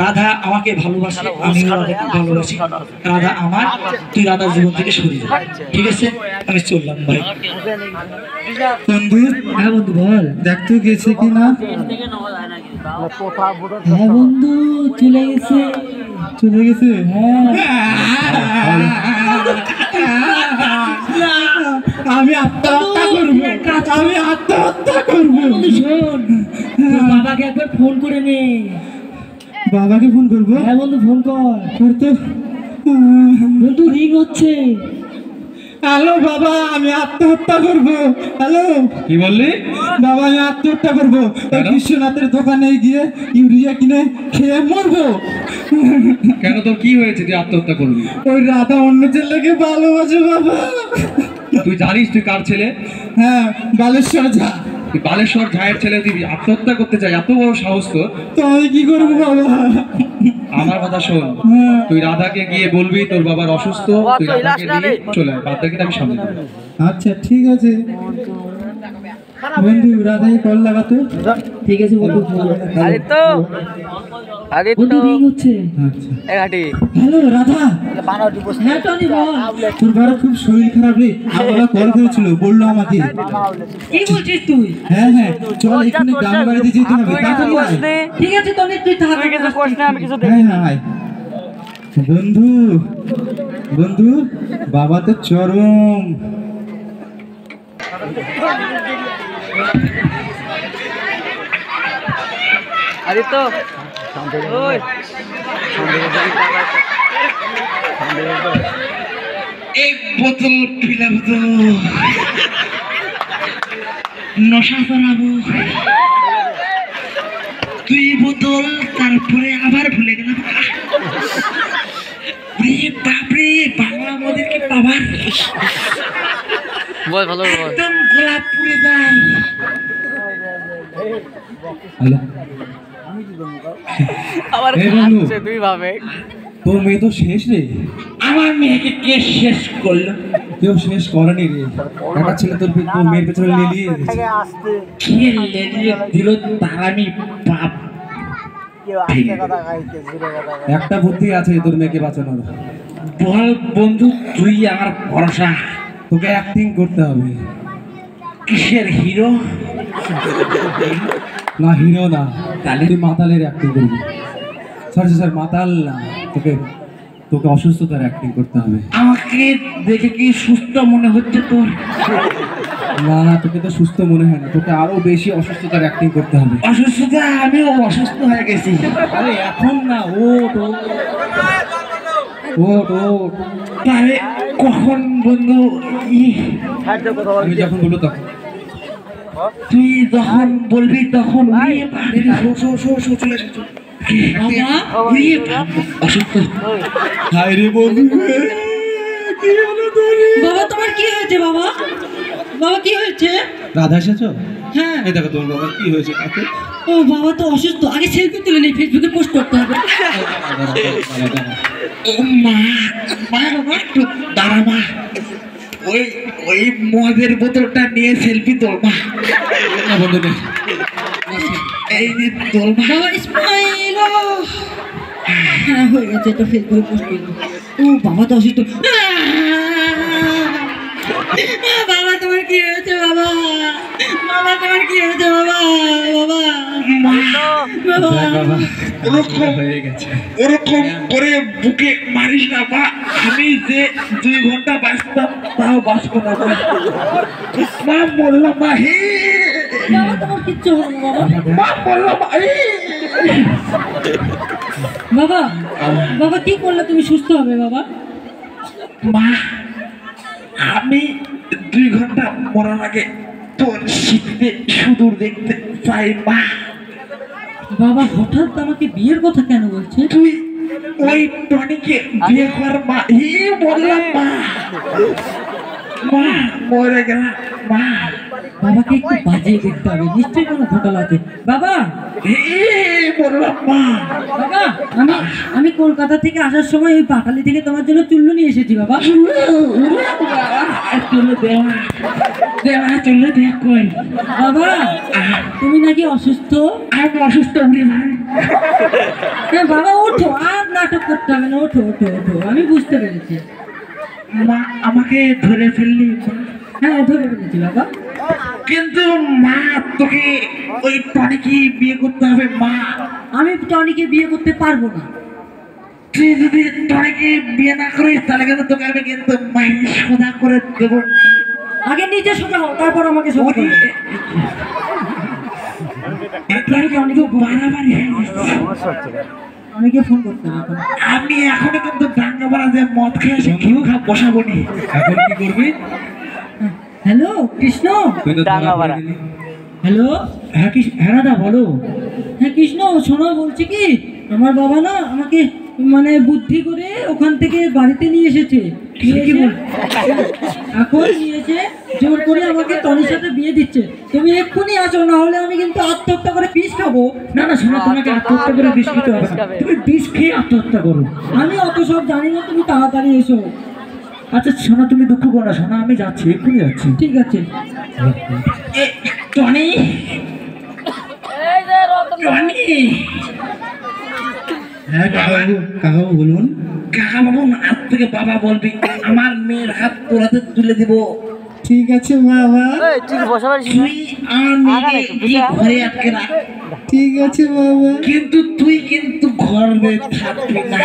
[SPEAKER 3] রাধা আমাকে ভালোবাসে, আমি রাধাকে ভালোবাসি। রাধা আমার, তুই রাধার জীবন থেকে সরে যা, ঠিক আছে? আমি চললাম ভাই।
[SPEAKER 1] বন্ধু,
[SPEAKER 7] হ্যাঁ বন্ধু বল।
[SPEAKER 1] দেখ তো গেছে কি না।
[SPEAKER 7] হ্যাঁ বন্ধু চলে গেছে।
[SPEAKER 1] চলে গেছে। আমি আত্মহত্যা করবো, আমি আত্মহত্যা করবো।
[SPEAKER 7] বন্ধু শোন, তোর বাবাকে একবার ফোন করে নে।
[SPEAKER 1] বাবাকে ফোন করবো।
[SPEAKER 7] হ্যাঁ বন্ধু ফোন কর।
[SPEAKER 1] করতো।
[SPEAKER 7] বন্ধু রিং হচ্ছে।
[SPEAKER 1] হ্যালো বাবা, আমি আত্মহত্যা করবো। হ্যালো,
[SPEAKER 6] কি বললি?
[SPEAKER 1] বাবা আমি আত্মহত্যা করবো। ওই বিশ্বনাথের দোকানে গিয়ে ইউরিয়া কিনে খেয়ে মরবো।
[SPEAKER 6] কেন, তোর কি হয়েছে তুই আত্মহত্যা করবি?
[SPEAKER 1] ওই রাধা অন্য ছেলেকে ভালোবাসে বাবা।
[SPEAKER 6] তুই জানিস তুই কার ছেলে?
[SPEAKER 1] হ্যাঁ, বালেশ্বর যা।
[SPEAKER 9] তুই বালেশ্বর ঝায়ের ছেলে, তুই আত্মহত্যা করতে চাই, এত বড় সাহস তোর।
[SPEAKER 4] তো আমি কি করবো বাবা?
[SPEAKER 9] আমার কথা শোন, তুই রাধাকে গিয়ে বলবি তোর বাবার অসুস্থ, তুই রাধাকে নিয়ে চলে আয়, বাদ বাকিটা আমি সামনে নেবো।
[SPEAKER 4] আচ্ছা ঠিক আছে বন্ধু, রাধাকে কল লাগাতো। ঠিক আছে বন্ধু।
[SPEAKER 2] আদিত্য
[SPEAKER 7] বন্ধু রিং হচ্ছে।
[SPEAKER 4] আচ্ছা
[SPEAKER 2] এই হাঁটি
[SPEAKER 4] হ্যালো রাধা।
[SPEAKER 7] হ্যাঁ টনি বল।
[SPEAKER 4] তোর বাবার খুব শরীর খারাপ রে, বাবা কল করেছিল, বললো আমাকে।
[SPEAKER 7] কি বলছিস তুই?
[SPEAKER 4] হ্যাঁ হ্যাঁ চল, এখানে গ্রাম বাড়িতে যেতে হবে, তাড়াতাড়ি আয়।
[SPEAKER 7] ঠিক আছে টনি, তুই তাড়াতাড়ি
[SPEAKER 2] কিছু কোশ না, আমি কিছু
[SPEAKER 4] হ্যাঁ হ্যাঁ আয়। বন্ধু বন্ধু, বাবা তো চরম।
[SPEAKER 2] আদিত্য ওই
[SPEAKER 4] এক বোতল পিলাবো তো, নশা করাবো। 2 বোতল, তারপরে আবার ভুলে গেলাম। বাপরে বাবা, আমাদেরকে পাওয়ার
[SPEAKER 2] বল, ভালো বল।
[SPEAKER 4] একদম গোলাপ পুড়ে যায়।
[SPEAKER 2] আবার
[SPEAKER 4] এই বন্ধু।
[SPEAKER 2] খাচ্ছে তুই ভাবে।
[SPEAKER 4] তোর মেয়ে তো শেষ রে।
[SPEAKER 3] আমার মেয়েকে কে শেষ করলো?
[SPEAKER 4] কেউ শেষ করেনি রে, একটা ছেলে তোর মেয়ের পেছনে লেলিয়ে গেছে।
[SPEAKER 3] কে লেলিয়ে দিল তার আমি পাপ।
[SPEAKER 4] একটা বুদ্ধি আছে তোর মেয়েকে বাঁচানোর।
[SPEAKER 3] বল বন্ধু, তুই আমার ভরসা।
[SPEAKER 4] তোকে অ্যাক্টিং করতে হবে।
[SPEAKER 3] কিসের হিরো?
[SPEAKER 4] না হিরো না, তাহলে তুই মাতালের অ্যাক্টিং করবি। স্যার মাতাল না, তোকে তোকে অসুস্থতার অ্যাক্টিং করতে হবে।
[SPEAKER 3] আমাকে দেখে কি সুস্থ মনে হচ্ছে তোর?
[SPEAKER 4] না না, তোকে তো সুস্থ মনে হয় না, তোকে আরো বেশি অসুস্থতার অ্যাক্টিং করতে হবে।
[SPEAKER 3] অসুস্থতা? আমিও অসুস্থ হয়ে গেছি।
[SPEAKER 4] আরে এখন না, ওট ওট ওট।
[SPEAKER 3] তাহলে কখন বন্ধু?
[SPEAKER 4] আমি যখন বলবো তখন।
[SPEAKER 3] তুই যখন বলবি তখন উড়িয়ে পারবি।
[SPEAKER 4] চলে এসেছো।
[SPEAKER 3] উড়িয়ে পারবো। অসুস্থ।
[SPEAKER 4] হায় রে বন্ধু, কি হলো তোর?
[SPEAKER 7] বাবা তোমার কি হয়েছে বাবা? বাবা কি হয়েছে?
[SPEAKER 4] রাধা এসেছো?
[SPEAKER 7] হ্যাঁ।
[SPEAKER 4] এই দেখো তোর বাবা কি হয়েছে কাকে।
[SPEAKER 7] ও বাবা তো অসুস্থ, আগে সেলফি তুলে নেই, ফেসবুকে পোস্ট করতে হবে।
[SPEAKER 3] ও মা, মা বাবা একটু দাঁড়া মা। ওই ওই মদের বোতলটা নিয়ে সেলফি তোল মা।
[SPEAKER 4] বন্ধু নে।
[SPEAKER 3] এই যে তোল মা।
[SPEAKER 7] বাবা স্মাইল। হ্যাঁ হয়ে গেছে, তো ফেসবুকে পোস্ট করবো। ও বাবা তো অসুস্থ। বাবা তোমার কি হয়েছে বাবা? বাবা তোমার কি হয়েছে বাবা? বাবা বাবা
[SPEAKER 4] বাবা
[SPEAKER 3] ওরকম
[SPEAKER 4] হয়ে গেছে।
[SPEAKER 3] ওরকম করে বুকে মারিস না মা। আমি যে 2 ঘন্টা বাঁচতাম তাও বাঁচবো না মা। মা বললাম মা, হে
[SPEAKER 7] বাবা তোমার কিচ্ছু হবে না বাবা।
[SPEAKER 3] মা বললাম মা,
[SPEAKER 7] বাবা বাবা কি করলে তুমি সুস্থ হবে বাবা?
[SPEAKER 3] মা আমি 2 ঘন্টা মরার আগে তোর শীতে সুদূর দেখতে চাই মা।
[SPEAKER 7] বাবা হঠাৎ আমাকে বিয়ের কথা কেন বলছে?
[SPEAKER 3] তুই ওই টনিকে বিয়ে কর মা। বললাম মা, মা মরে গেলাম মা।
[SPEAKER 7] বাবাকে একটু বাজিয়ে দেখতে হবে, নিশ্চয়ই কোনো ঘোটালা আছে। বাবা
[SPEAKER 3] বললাম মা।
[SPEAKER 7] বাবা আমি কলকাতা থেকে আসার সময় ওই পাটালি থেকে তোমার জন্য চুল্লু নিয়ে এসেছি বাবা।
[SPEAKER 3] চলে দেওয়া দেওয়া চলে দেখ কই
[SPEAKER 7] বাবা তুমি নাকি অসুস্থ?
[SPEAKER 3] আমি অসুস্থ উড়ে ভাই।
[SPEAKER 7] হ্যাঁ বাবা ওঠো, আর নাটক করতে হবে না, ওঠো ওঠো ওঠো, আমি বুঝতে পেরেছি।
[SPEAKER 3] মা আমাকে ধরে ফেললি।
[SPEAKER 7] হ্যাঁ ধরে ফেলেছি বাবা।
[SPEAKER 3] কিন্তু মা তোকে ওই টনিকে বিয়ে করতে হবে মা।
[SPEAKER 7] আমি টনিকে বিয়ে করতে পারবো না।
[SPEAKER 3] তুই যদি টনিকে বিয়ে না করিস তাহলে কিন্তু তোকে আমি কিন্তু মাইনে সোজা করে দেবো।
[SPEAKER 7] আগে নিজে সোজা হও, তারপর আমাকে সোজা করবে।
[SPEAKER 3] বাড়াবাড়ি হয়ে গেছে।
[SPEAKER 7] অনেকে ফোন করতে হবে।
[SPEAKER 3] আমি এখনো কিন্তু ডাঙ্গাপাড়া যে মদ খেয়ে এসে কেউ বসাবো নি।
[SPEAKER 4] এখন কি করবি?
[SPEAKER 7] হ্যালো কৃষ্ণ।
[SPEAKER 4] তুই তো ধরা পড়ে গেলি।
[SPEAKER 7] হ্যালো হ্যাঁ দাদা বলো। হ্যাঁ কৃষ্ণ শোনো, বলছি কি আমার বাবা না আমাকে মানে বুদ্ধি করে ওখান থেকে বাড়িতে নিয়ে এসেছে। এখন নিয়েছে জোর করে আমাকে টনির সাথে বিয়ে দিচ্ছে। তুমি এক্ষুনি আসো, না হলে আমি কিন্তু আত্মহত্যা করে বিষ খাবো।
[SPEAKER 3] না না শোনো, তোমাকে আত্মহত্যা করে বিষ খেতে হবে না। তুমি বিষ খেয়ে আত্মহত্যা করো।
[SPEAKER 7] আমি অত সব জানি না, তুমি তাড়াতাড়ি এসো।
[SPEAKER 3] আচ্ছা শোনো, তুমি দুঃখ করো না, শোনো আমি যাচ্ছি, এক্ষুনি যাচ্ছি।
[SPEAKER 7] ঠিক আছে।
[SPEAKER 3] টনি টনি,
[SPEAKER 1] হ্যাঁ কাকাবাবু, কাকাবাবু বলুন।
[SPEAKER 4] কাকা বাবু আজ থেকে বাবা বলবি, আমার মেয়ের হাত তোর হাতে তুলে দিব।
[SPEAKER 1] ঠিক আছে বাবা,
[SPEAKER 2] তুই বসা পারিস
[SPEAKER 4] তুই আমার মেয়েকে এই ঘরে আটকে রাখ,
[SPEAKER 1] ঠিক আছে বাবা।
[SPEAKER 4] কিন্তু তুই কিন্তু ঘরে থাকবি না।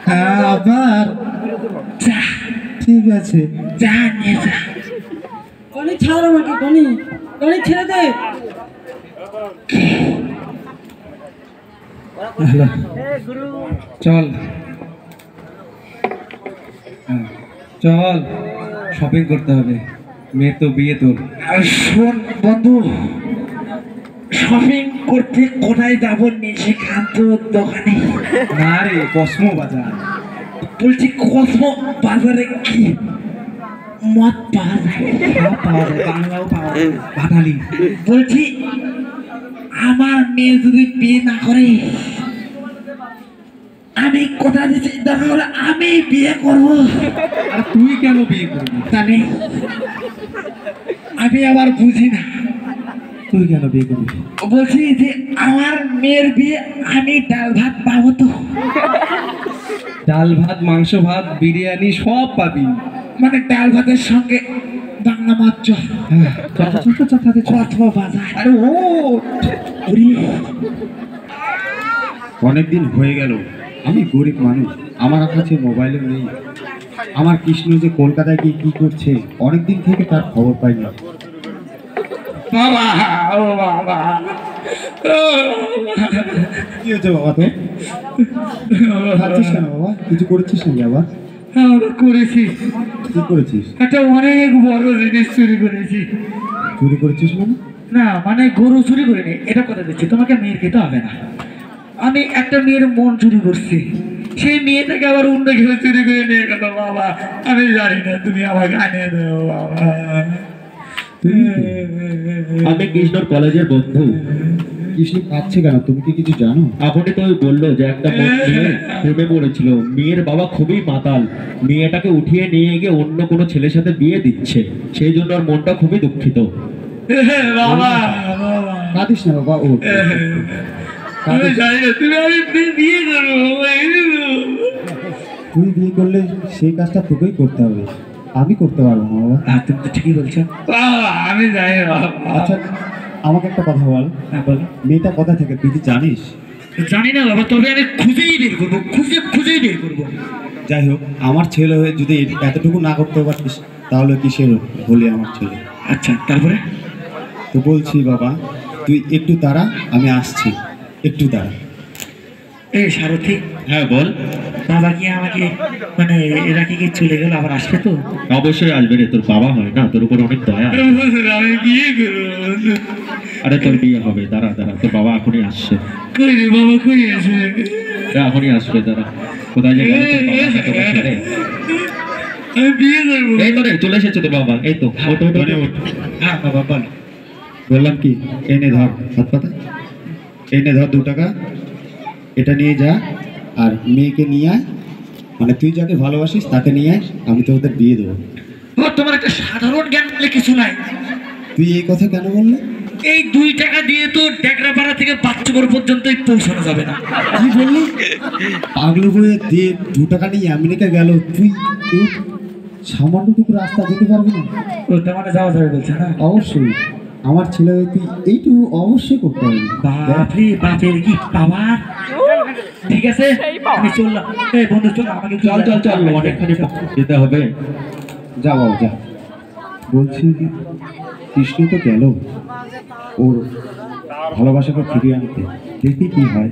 [SPEAKER 1] হ্যাঁ আবার,
[SPEAKER 4] যা
[SPEAKER 1] ঠিক আছে।
[SPEAKER 4] যা নিয়ে যা।
[SPEAKER 7] টনি ছাড় আমাকে, টনি টনি ছেড়ে দে।
[SPEAKER 9] চল চল, শপিং করতে হবে, মেয়ের তো বিয়ে তোর।
[SPEAKER 4] আর শোন বন্ধু, শপিং করতে কোথায় যাবো নিশিকান্ত দোকানে?
[SPEAKER 9] না রে, কসমো বাজার।
[SPEAKER 4] বলছি কসমো বাজারে কি মদ পাওয়া যায়?
[SPEAKER 9] সব পাওয়া যায়, বাংলাও পাওয়া যায়, ভাটালি।
[SPEAKER 4] বলছি আমার মেয়ে যদি বিয়ে না করে, আমি কথা দিচ্ছি, দেখা হলে আমি বিয়ে করবো।
[SPEAKER 9] আর তুই কেন বিয়ে করবি?
[SPEAKER 4] জানি, আমি আবার বুঝি না।
[SPEAKER 9] তুই কেন বিয়ে করবি?
[SPEAKER 4] বলছি যে আমার মেয়ের বিয়ে আমি ডাল ভাত পাবো তো?
[SPEAKER 9] ডাল ভাত, মাংস ভাত, বিরিয়ানি সব পাবি।
[SPEAKER 4] মানে ডাল ভাতের সঙ্গে বাংলা মাছ। কসমো বাজার।
[SPEAKER 9] আরে ও
[SPEAKER 1] অনেকদিন হয়ে গেল, আমি গরিব মানুষ, আমার কাছে মোবাইলও নেই। আমার কৃষ্ণ যে কলকাতায় গিয়ে কি করছে, অনেকদিন থেকে তার খবর পাই না।
[SPEAKER 4] বাবা, ও বাবা,
[SPEAKER 1] কি হয়েছে বাবা? তো খাচ্ছিস কেন বাবা? কিছু করেছিস নাকি আবার?
[SPEAKER 4] আমরা করেছি,
[SPEAKER 1] কি করেছিস?
[SPEAKER 4] একটা অনেক বড় জিনিস চুরি করেছি।
[SPEAKER 1] চুরি করেছিস মানে?
[SPEAKER 3] না মানে গরু চুরি করিনি, এটা কথা দিচ্ছি, তোমাকে মেয়ের খেতে হবে না। আমি একটা মেয়ের মন চুরি করছি, সেই মেয়েটাকে আবার অন্য কেউ চুরি করে নিয়ে গেল। বাবা আমি জানি না, তুমি আমাকে আনিয়ে দেবো বাবা।
[SPEAKER 6] আমি কৃষ্ণর কলেজের বন্ধু।
[SPEAKER 1] কৃষ্ণ কাঁদছে কেন? তুমি কি কিছু জানো?
[SPEAKER 6] আপনি তো ওই বললো যে একটা মেয়ে প্রেমে পড়েছিল, মেয়ের বাবা খুবই মাতাল, মেয়েটাকে উঠিয়ে নিয়ে গিয়ে অন্য কোনো ছেলের সাথে বিয়ে দিচ্ছে, সেই জন্য ওর মনটা খুবই দুঃখিত।
[SPEAKER 4] বাবা,
[SPEAKER 1] কাঁদিস না বাবা। ও
[SPEAKER 4] আমি জানি না, তুমি আমি বিয়ে করবো।
[SPEAKER 1] তুই বিয়ে করলে সেই কাজটা তোকেই করতে হবে, আমি করতে পারবো না বাবা।
[SPEAKER 3] তুমি তো ঠিকই বলছো।
[SPEAKER 4] বাবা আমি জানি না।
[SPEAKER 1] আচ্ছা আমাকে একটা কথা বল, মেয়েটা কথা থেকে তুই কি জানিস?
[SPEAKER 3] জানি না বাবা, তবে আমি খুঁজেই বের করবো, খুঁজেই বের করবো।
[SPEAKER 1] যাই হোক, আমার ছেলে হয়ে যদি এতটুকু না করতে পারতিস, তাহলে কিসের হলে আমার ছেলে?
[SPEAKER 3] আচ্ছা তারপরে?
[SPEAKER 1] তো বলছি বাবা, তুই একটু দাঁড়া, আমি আসছি, একটু দাঁড়া।
[SPEAKER 3] এই সারথি,
[SPEAKER 6] হ্যাঁ বল।
[SPEAKER 3] বাবা কি আমাকে মানে এরা কি চলে গেল, আবার আসবে তো?
[SPEAKER 6] অবশ্যই আসবে রে, তোর বাবা হয় না, তোর উপর অনেক দয়া।
[SPEAKER 4] আমি বিয়ে করবো।
[SPEAKER 6] আরে তোর বিয়ে হবে, দাঁড়া দাঁড়া, তোর বাবা এখনই আসছে।
[SPEAKER 4] কই রে বাবা, কই আসবে?
[SPEAKER 6] এখনই আসবে, দাঁড়া। কোথায় যে গেল তোর বাবা, তোকে ছেড়ে?
[SPEAKER 4] আমি বিয়ে করবো।
[SPEAKER 6] এই তো রে, চলে এসেছে তোর বাবা, এই তো। ওঠ, ওঠ, ওঠ, ওঠ।
[SPEAKER 1] হ্যাঁ বাবা বল। বললাম কি, এনে ধর হাত পাতা, এনে ধর 2 টাকা, এটা নিয়ে যা, আর মেয়েকে নিয়ে আয়, মানে তুই যাকে ভালোবাসিস তাকে নিয়ে আয়, আমি তো ওদের বিয়ে দেবো।
[SPEAKER 3] তোমার একটা সাধারণ জ্ঞান বলে কিছু নাই।
[SPEAKER 1] তুই এই কথা কেন বললি?
[SPEAKER 3] এই 2 টাকা দিয়ে তো ডেকরাপাড়া থেকে বাচ্চাগড় পর্যন্তই পৌঁছানো যাবে না।
[SPEAKER 1] কি বললি? পাগল হয়ে দিয়ে 2 টাকা নিয়ে আমেরিকা গেল, তুই এই সামান্যটুকু রাস্তা যেতে পারবি না?
[SPEAKER 3] ওটা মানে যাওয়া যাবে বলছে না?
[SPEAKER 1] অবশ্যই, আমার ছেলে হয়ে তুই এইটুকু অবশ্যই করতে পারবি।
[SPEAKER 3] বাপরে বাপের কি পাওয়ার। ঠিক আছে আমি চললাম। এই বন্ধু চল, আমাকে
[SPEAKER 6] চল চল চল, অনেকখানি যেতে হবে।
[SPEAKER 1] যা বাবা যা। বলছি কৃষ্ণ তো গেল ওর ভালোবাসাকে ফিরিয়ে আনতে, দেখি কি হয়।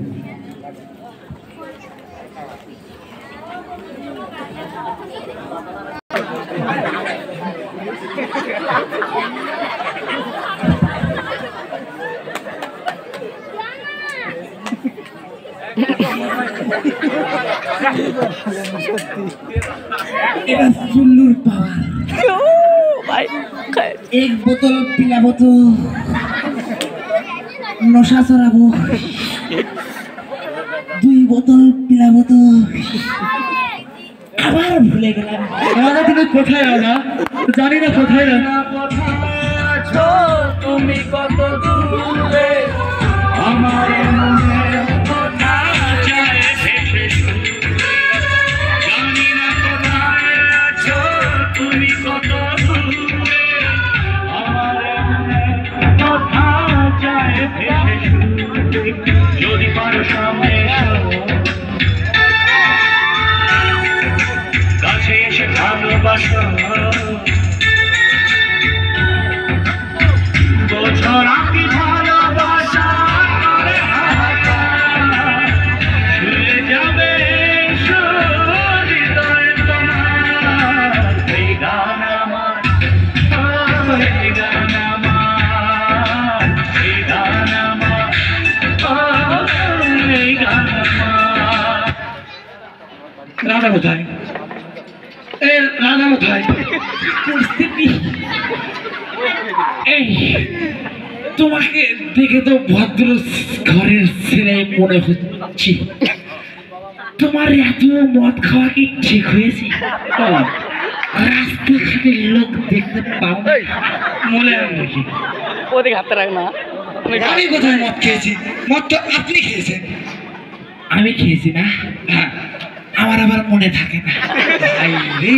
[SPEAKER 4] এটা চুল্লুর পাওয়ার।
[SPEAKER 2] ভাই
[SPEAKER 4] এক বোতল পিলাবো তো নশা চড়াবো, 2 বোতল পিলাবো তো আবার ভুলে গেলাম।
[SPEAKER 3] রাধা তুমি কোথায় রাধা? জানি না কোথায় রাধা।
[SPEAKER 8] তুমি কত দূরে আমার মনে কথা যায় ভেসে জানি না কোথায় আছো তুমি কত দূরে আমার মনে কথা যায় ভেসে যদি পারো সামনে কাছে এসে ভালোবাসো বোঝো না কি ভালোবাসা করে হাহাকার ছুঁয়ে যাবে হৃদয় তোমার এই গান আমার এই গান আমার এই গান আমার এই গান আমার
[SPEAKER 3] রাধা কোথায়? এ রাধা কোথায়?
[SPEAKER 4] পরিস্থিতি এই তোমাকে দেখে তো ভদ্র ঘরের ছেলে মনে হচ্ছে। তোমার এত মদ খাওয়া কি ঠিক হয়েছে? রাস্তাঘাটের লোক দেখতে পাও না?
[SPEAKER 3] মনে হয় নাকি?
[SPEAKER 2] ওদিকে হাতে রাখ না।
[SPEAKER 3] আমি কোথায় মদ খেয়েছি? মদ তো আপনি খেয়েছেন।
[SPEAKER 4] আমি খেয়েছি না?
[SPEAKER 3] হ্যাঁ।
[SPEAKER 4] আমার আবার মনে থাকে না।
[SPEAKER 3] ভাই রে,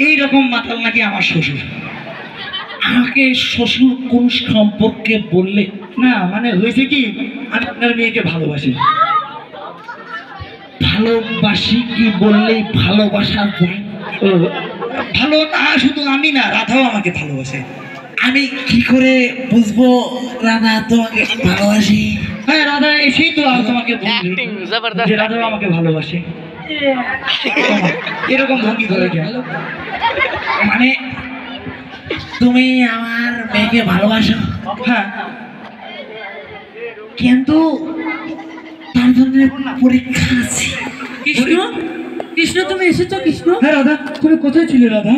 [SPEAKER 3] এইরকম মাতাল নাকি আমার শ্বশুর?
[SPEAKER 4] আমাকে শ্বশুর কোন সম্পর্কে বললে?
[SPEAKER 3] না মানে হয়েছে কি, আমি আপনার মেয়েকে ভালোবাসি।
[SPEAKER 4] ভালোবাসি কি বললেই ভালোবাসা যায়?
[SPEAKER 3] ও, ভালো না শুধু আমি না, রাধাও আমাকে ভালোবাসে।
[SPEAKER 4] আমি কি করে বুঝবো রাধা তোমাকে ভালোবাসি?
[SPEAKER 3] হ্যাঁ, রাধা এসেই তো তোমাকে বললো
[SPEAKER 2] অ্যাক্টিং জবরদস্ত।
[SPEAKER 3] যে রাধাও আমাকে ভালোবাসে। এরকম ভঙ্গি করে কেন?
[SPEAKER 4] মানে তুমি আমার মেয়েকে ভালোবাসো?
[SPEAKER 3] হ্যাঁ,
[SPEAKER 4] কিন্তু তার জন্য পরীক্ষা আছে।
[SPEAKER 7] কৃষ্ণ কৃষ্ণ তুমি এসেছো কৃষ্ণ?
[SPEAKER 3] হ্যাঁ রাধা, তুমি কোথায় ছিলে রাধা?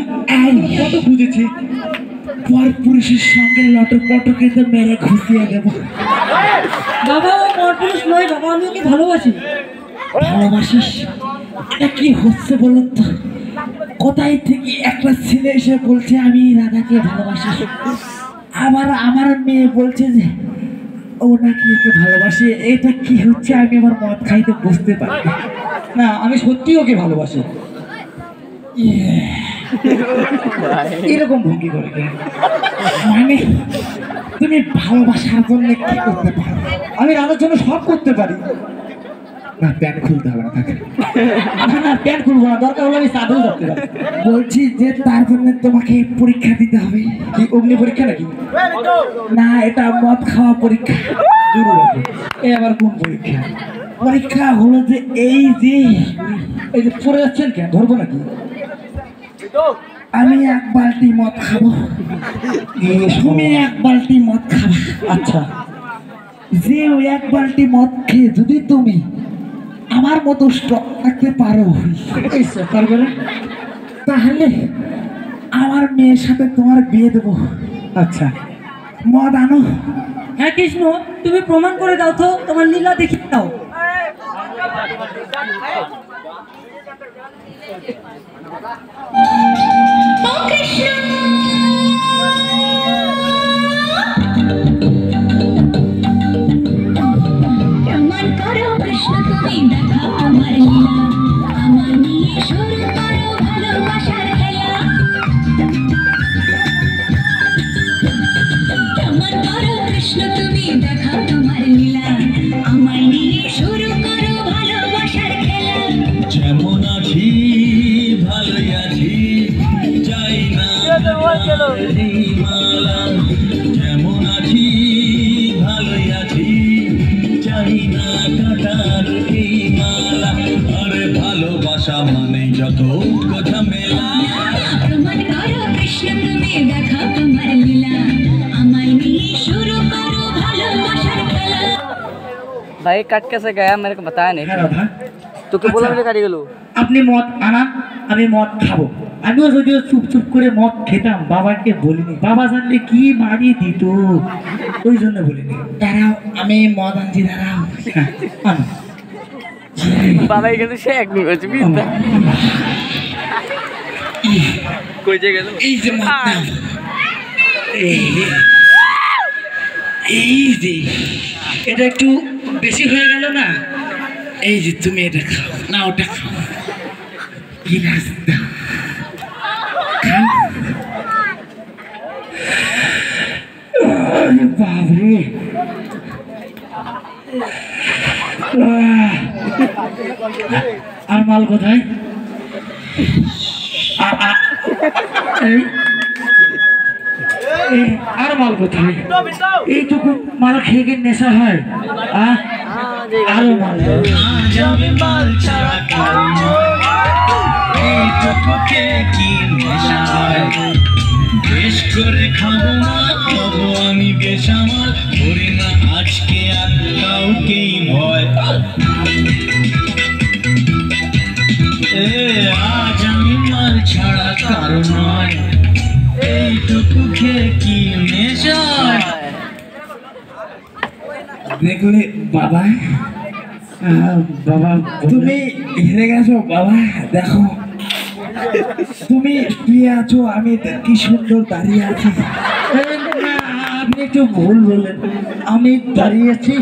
[SPEAKER 3] কত খুঁজেছি।
[SPEAKER 4] পর পুরুষের সঙ্গে লটক পটকে তো মেরে ঘুষিয়ে দেবো।
[SPEAKER 7] বাবা ও পরপুরুষ নয় বাবা, আমি ওকে ভালোবাসি।
[SPEAKER 4] ভালোবাসিস? এটা কি হচ্ছে বলুন তো? কোথায় থেকে একটা ছেলে এসে বলছে আমি রাধাকে ভালোবাসি, আবার আমার মেয়ে বলছে যে ও নাকি একে ভালোবাসে। এটা কি হচ্ছে? আমি আমার মদ খাইতে বুঝতে পারি না।
[SPEAKER 3] না, আমি সত্যি ওকে ভালোবাসি। এরকম ভঙ্গি করে কেন?
[SPEAKER 4] মানে তুমি ভালোবাসার জন্য কি করতে পারো?
[SPEAKER 3] আমি রাধার জন্য সব করতে পারি।
[SPEAKER 4] না, প্যান্ট খুলতে হবে না তাকে।
[SPEAKER 3] না, প্যান্ট খুলবো না, দরকার হলে আমি চাদর ধরতে পারি।
[SPEAKER 4] বলছি যে তার জন্য তোমাকে পরীক্ষা দিতে হবে।
[SPEAKER 3] কি অগ্নি পরীক্ষা নাকি?
[SPEAKER 4] না, এটা মদ খাওয়া পরীক্ষা।
[SPEAKER 3] দূর রাখো। এই আবার কোন পরীক্ষা?
[SPEAKER 4] পরীক্ষা হলো যে এই যে
[SPEAKER 3] এই যে পড়ে যাচ্ছেন কেন, ধরবো নাকি?
[SPEAKER 4] আমি 1 বালতি মদ খাবো, তুমি 1 বালতি মদ খাবা।
[SPEAKER 3] আচ্ছা,
[SPEAKER 4] যে ওই 1 বালতি মদ খেয়ে যদি তুমি আমার মতো স্টক থাকতে পারো,
[SPEAKER 3] তারপরে
[SPEAKER 4] তাহলে আমার মেয়ের সাথে তোমার বিয়ে দেবো।
[SPEAKER 3] আচ্ছা,
[SPEAKER 4] মদ আনো।
[SPEAKER 7] হ্যাঁ কৃষ্ণ, তুমি প্রমাণ করে দাও তো, তোমার লীলা দেখিয়ে দাও।
[SPEAKER 5] প্রমাণ করো কৃষ্ণ তুমি, দেখা আমার লীলা, আমার নিয়ে শুরু করো ভালোবাসার খেলা। প্রমাণ করো কৃষ্ণ তুমি, দেখা তোমার লীলা, আমার নিয়ে শুরু করো ভালোবাসার খেলা।
[SPEAKER 8] যেমন আছি ভালোই আছি, চাই না এই মালা। যেমন আছি ভালোই আছি, চাই না কাটার এই মালা। আরে ভালোবাসা মানে যত কথা মেলা।
[SPEAKER 5] প্রমাণ করো কৃষ্ণ তুমি, দেখা তোমার লীলা, আমায় নিয়ে শুরু করো ভালোবাসার খেলা।
[SPEAKER 2] भाई कट कैसे गया मेरे को बताया नहीं
[SPEAKER 3] হ্যাঁ রাধা
[SPEAKER 2] तो क्या बोला मेरे गाड़ी गलो
[SPEAKER 3] আপনি মদ আনান, আমি মদ খাবো। আমিও যদিও চুপ চুপ করে মদ খেতাম, বাবাকে বলিনি, বাবা জানলে কি মারি দিত, ওই জন্য বলিনি।
[SPEAKER 4] দাঁড়াও, আমি মদ আনছি, দাঁড়াও।
[SPEAKER 3] হ্যাঁ, আনো।
[SPEAKER 2] बाबा কিন্তু সে এক মিনিট আছে বিদ্যা কই যে গেল
[SPEAKER 4] এই যে মদ নাও। এই যে
[SPEAKER 3] এটা একটু বেশি হয়ে গেল না?
[SPEAKER 4] এই যে তুমি এটা খাও না, ওটা খাও, গিলাস দাও, খাও।
[SPEAKER 3] আরে বাবরে, আর মাল কোথায়? এই আর মাল কোথায়? এইটুকু মাল খেয়ে গিয়ে নেশা হয়? আরো মাল দাও।
[SPEAKER 8] আজ আমি মাল ছাড়া খাবো, এইটুকু খেয়ে কি নেশা হয়? বেশ করে খাবো না, খাবো আমি বেসামাল, করি না আজকে আর কাউকেই ভয়। আজ আমি মাল ছাড়া কারো নয়, এইটুকু খেয়ে কি নেশা হয়?
[SPEAKER 4] দেখলে বাবা,
[SPEAKER 3] বাবা
[SPEAKER 4] তুমি হেরে গেছো বাবা। দেখো তুমি শুয়ে আছো, আমি কি সুন্দর দাঁড়িয়ে আছি।
[SPEAKER 3] আপনি একটু ভুল বললেন, আমি দাঁড়িয়ে আছি,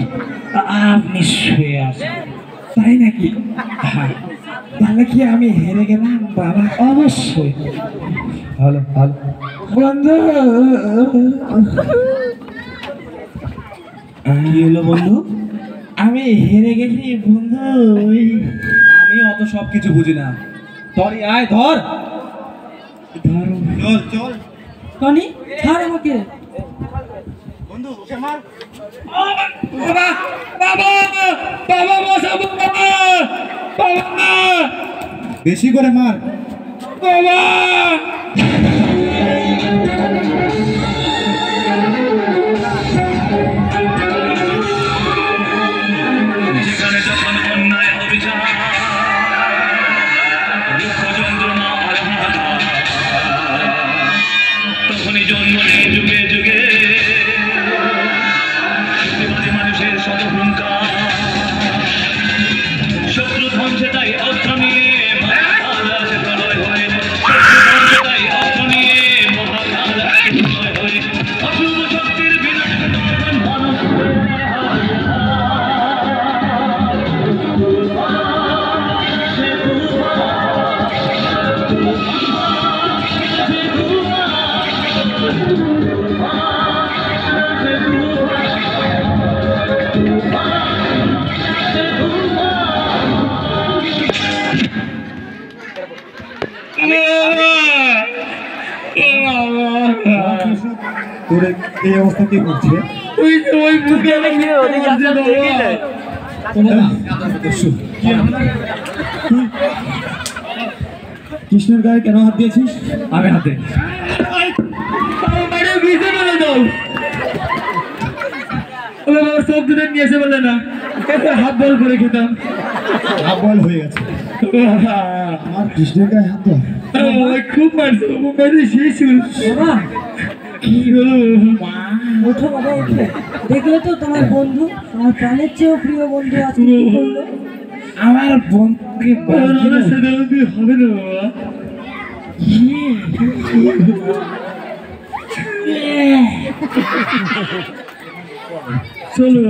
[SPEAKER 3] আপনি শুয়ে আছেন।
[SPEAKER 4] তাই নাকি? হ্যাঁ, তাহলে কি আমি হেরে গেলাম বাবা?
[SPEAKER 3] অবশ্যই।
[SPEAKER 4] ভালো ভালো বন্ধু।
[SPEAKER 1] কি হলো বন্ধু?
[SPEAKER 4] আমি হেরে গেছি বন্ধু।
[SPEAKER 9] আমি অত সব কিছু বুঝি না, তরি আয় ধর।
[SPEAKER 4] ধরো,
[SPEAKER 1] চল চল
[SPEAKER 7] টনি ছাড় আমাকে।
[SPEAKER 3] বাবা বাবা বাবা বসাবো, বাবা বাবা
[SPEAKER 1] বেশি করে মার।
[SPEAKER 3] বাবা।
[SPEAKER 8] যেখানে যখন অন্যায় অবিচার, দুঃখ যন্ত্রণা আর হাহাকার, তখনই জন্ম নেয় যুগে যুগে প্রতিবাদী মানুষের শতহুঙ্কার। শত্রু ধ্বংসে তাই অস্ত্র নিয়ে মহাকাল আসে প্রলয় হয়ে, শত্রু ধ্বংসে তাই অস্ত্র নিয়ে মহাকাল আসে প্রলয় হয়ে, অশুভ শক্তির বিনাশে তখন মানুষ হয়ে
[SPEAKER 1] তোর এই অবস্থা কি করছে?
[SPEAKER 3] ওই বুকে
[SPEAKER 1] কৃষ্ণের গায়ে কেন হাত দিয়েছিস?
[SPEAKER 3] আমি হাতে সব দুধের নিয়ে এসে বলে না, হাত বল করে খেতাম।
[SPEAKER 1] হাত বল হয়ে গেছে। আমার কৃষ্ণের গায়ে হাত দেওয়া?
[SPEAKER 3] খুব মারছে, মেরে শেষ হল। কি হলো?
[SPEAKER 7] ওঠো বাবা, ওঠো। দেখলে তো তোমার বন্ধু, আমার প্রাণের চেয়েও প্রিয় বন্ধু আজকে কি করলো।
[SPEAKER 4] আমার বন্ধুকে
[SPEAKER 3] হবে না বাবা। চলো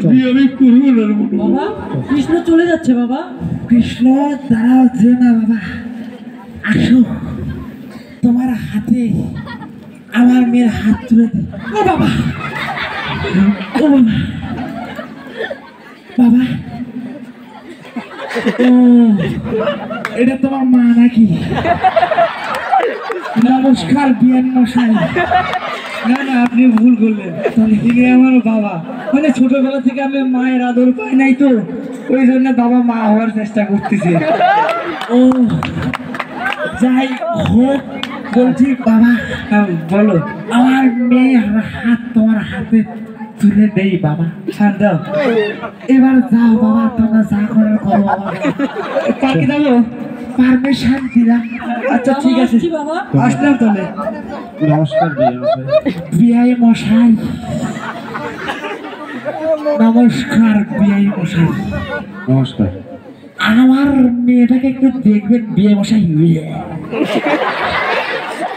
[SPEAKER 3] বিয়ে আমি করবো না
[SPEAKER 7] বাবা কৃষ্ণ চলে যাচ্ছে বাবা।
[SPEAKER 4] কৃষ্ণ দাঁড়াও, যে না বাবা, আসো, তোমার হাতে আমার মেয়ের হাত তুলে দে। ও বাবা, ও বাবা, বাবা, ও এটা তোমার মা নাকি? নমস্কার বিয়ান মশাই।
[SPEAKER 3] না না, আপনি ভুল করলেন, তিনি আমার বাবা। মানে ছোটবেলা থেকে আমি মায়ের আদর পাই নাই তো, ওই জন্য বাবা মা হওয়ার চেষ্টা করতেছে।
[SPEAKER 4] ও যাই হোক, বলছি বাবা,
[SPEAKER 3] বলো।
[SPEAKER 4] আমার মেয়ে হাত তোমার হাতে তুলে দেই বাবা।
[SPEAKER 3] হ্যাঁ দাও।
[SPEAKER 4] এবার যাও বাবা, তোমরা যা করার করো বাবা।
[SPEAKER 3] পার্কে যাবো?
[SPEAKER 4] পারমিশন দিলাম।
[SPEAKER 3] আচ্ছা ঠিক আছে
[SPEAKER 7] বাবা
[SPEAKER 3] আসলাম তাহলে।
[SPEAKER 1] নমস্কার
[SPEAKER 4] বিআই মশাই, নমস্কার বিআই মশাই।
[SPEAKER 1] নমস্কার।
[SPEAKER 4] আমার মেয়েটাকে একটু দেখবেন বিয়ে মশাই।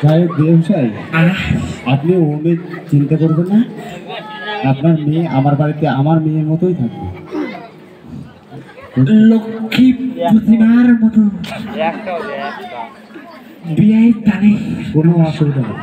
[SPEAKER 1] সাহেব ব্যবসায়ী, আপনি ও মেয়ে চিন্তা করবেন না, আপনার মেয়ে আমার বাড়িতে আমার মেয়ের মতোই থাকবে।
[SPEAKER 4] লক্ষ্মী প্রতিমার মতো বিআই তানে
[SPEAKER 1] কোনো অসুবিধা নেই।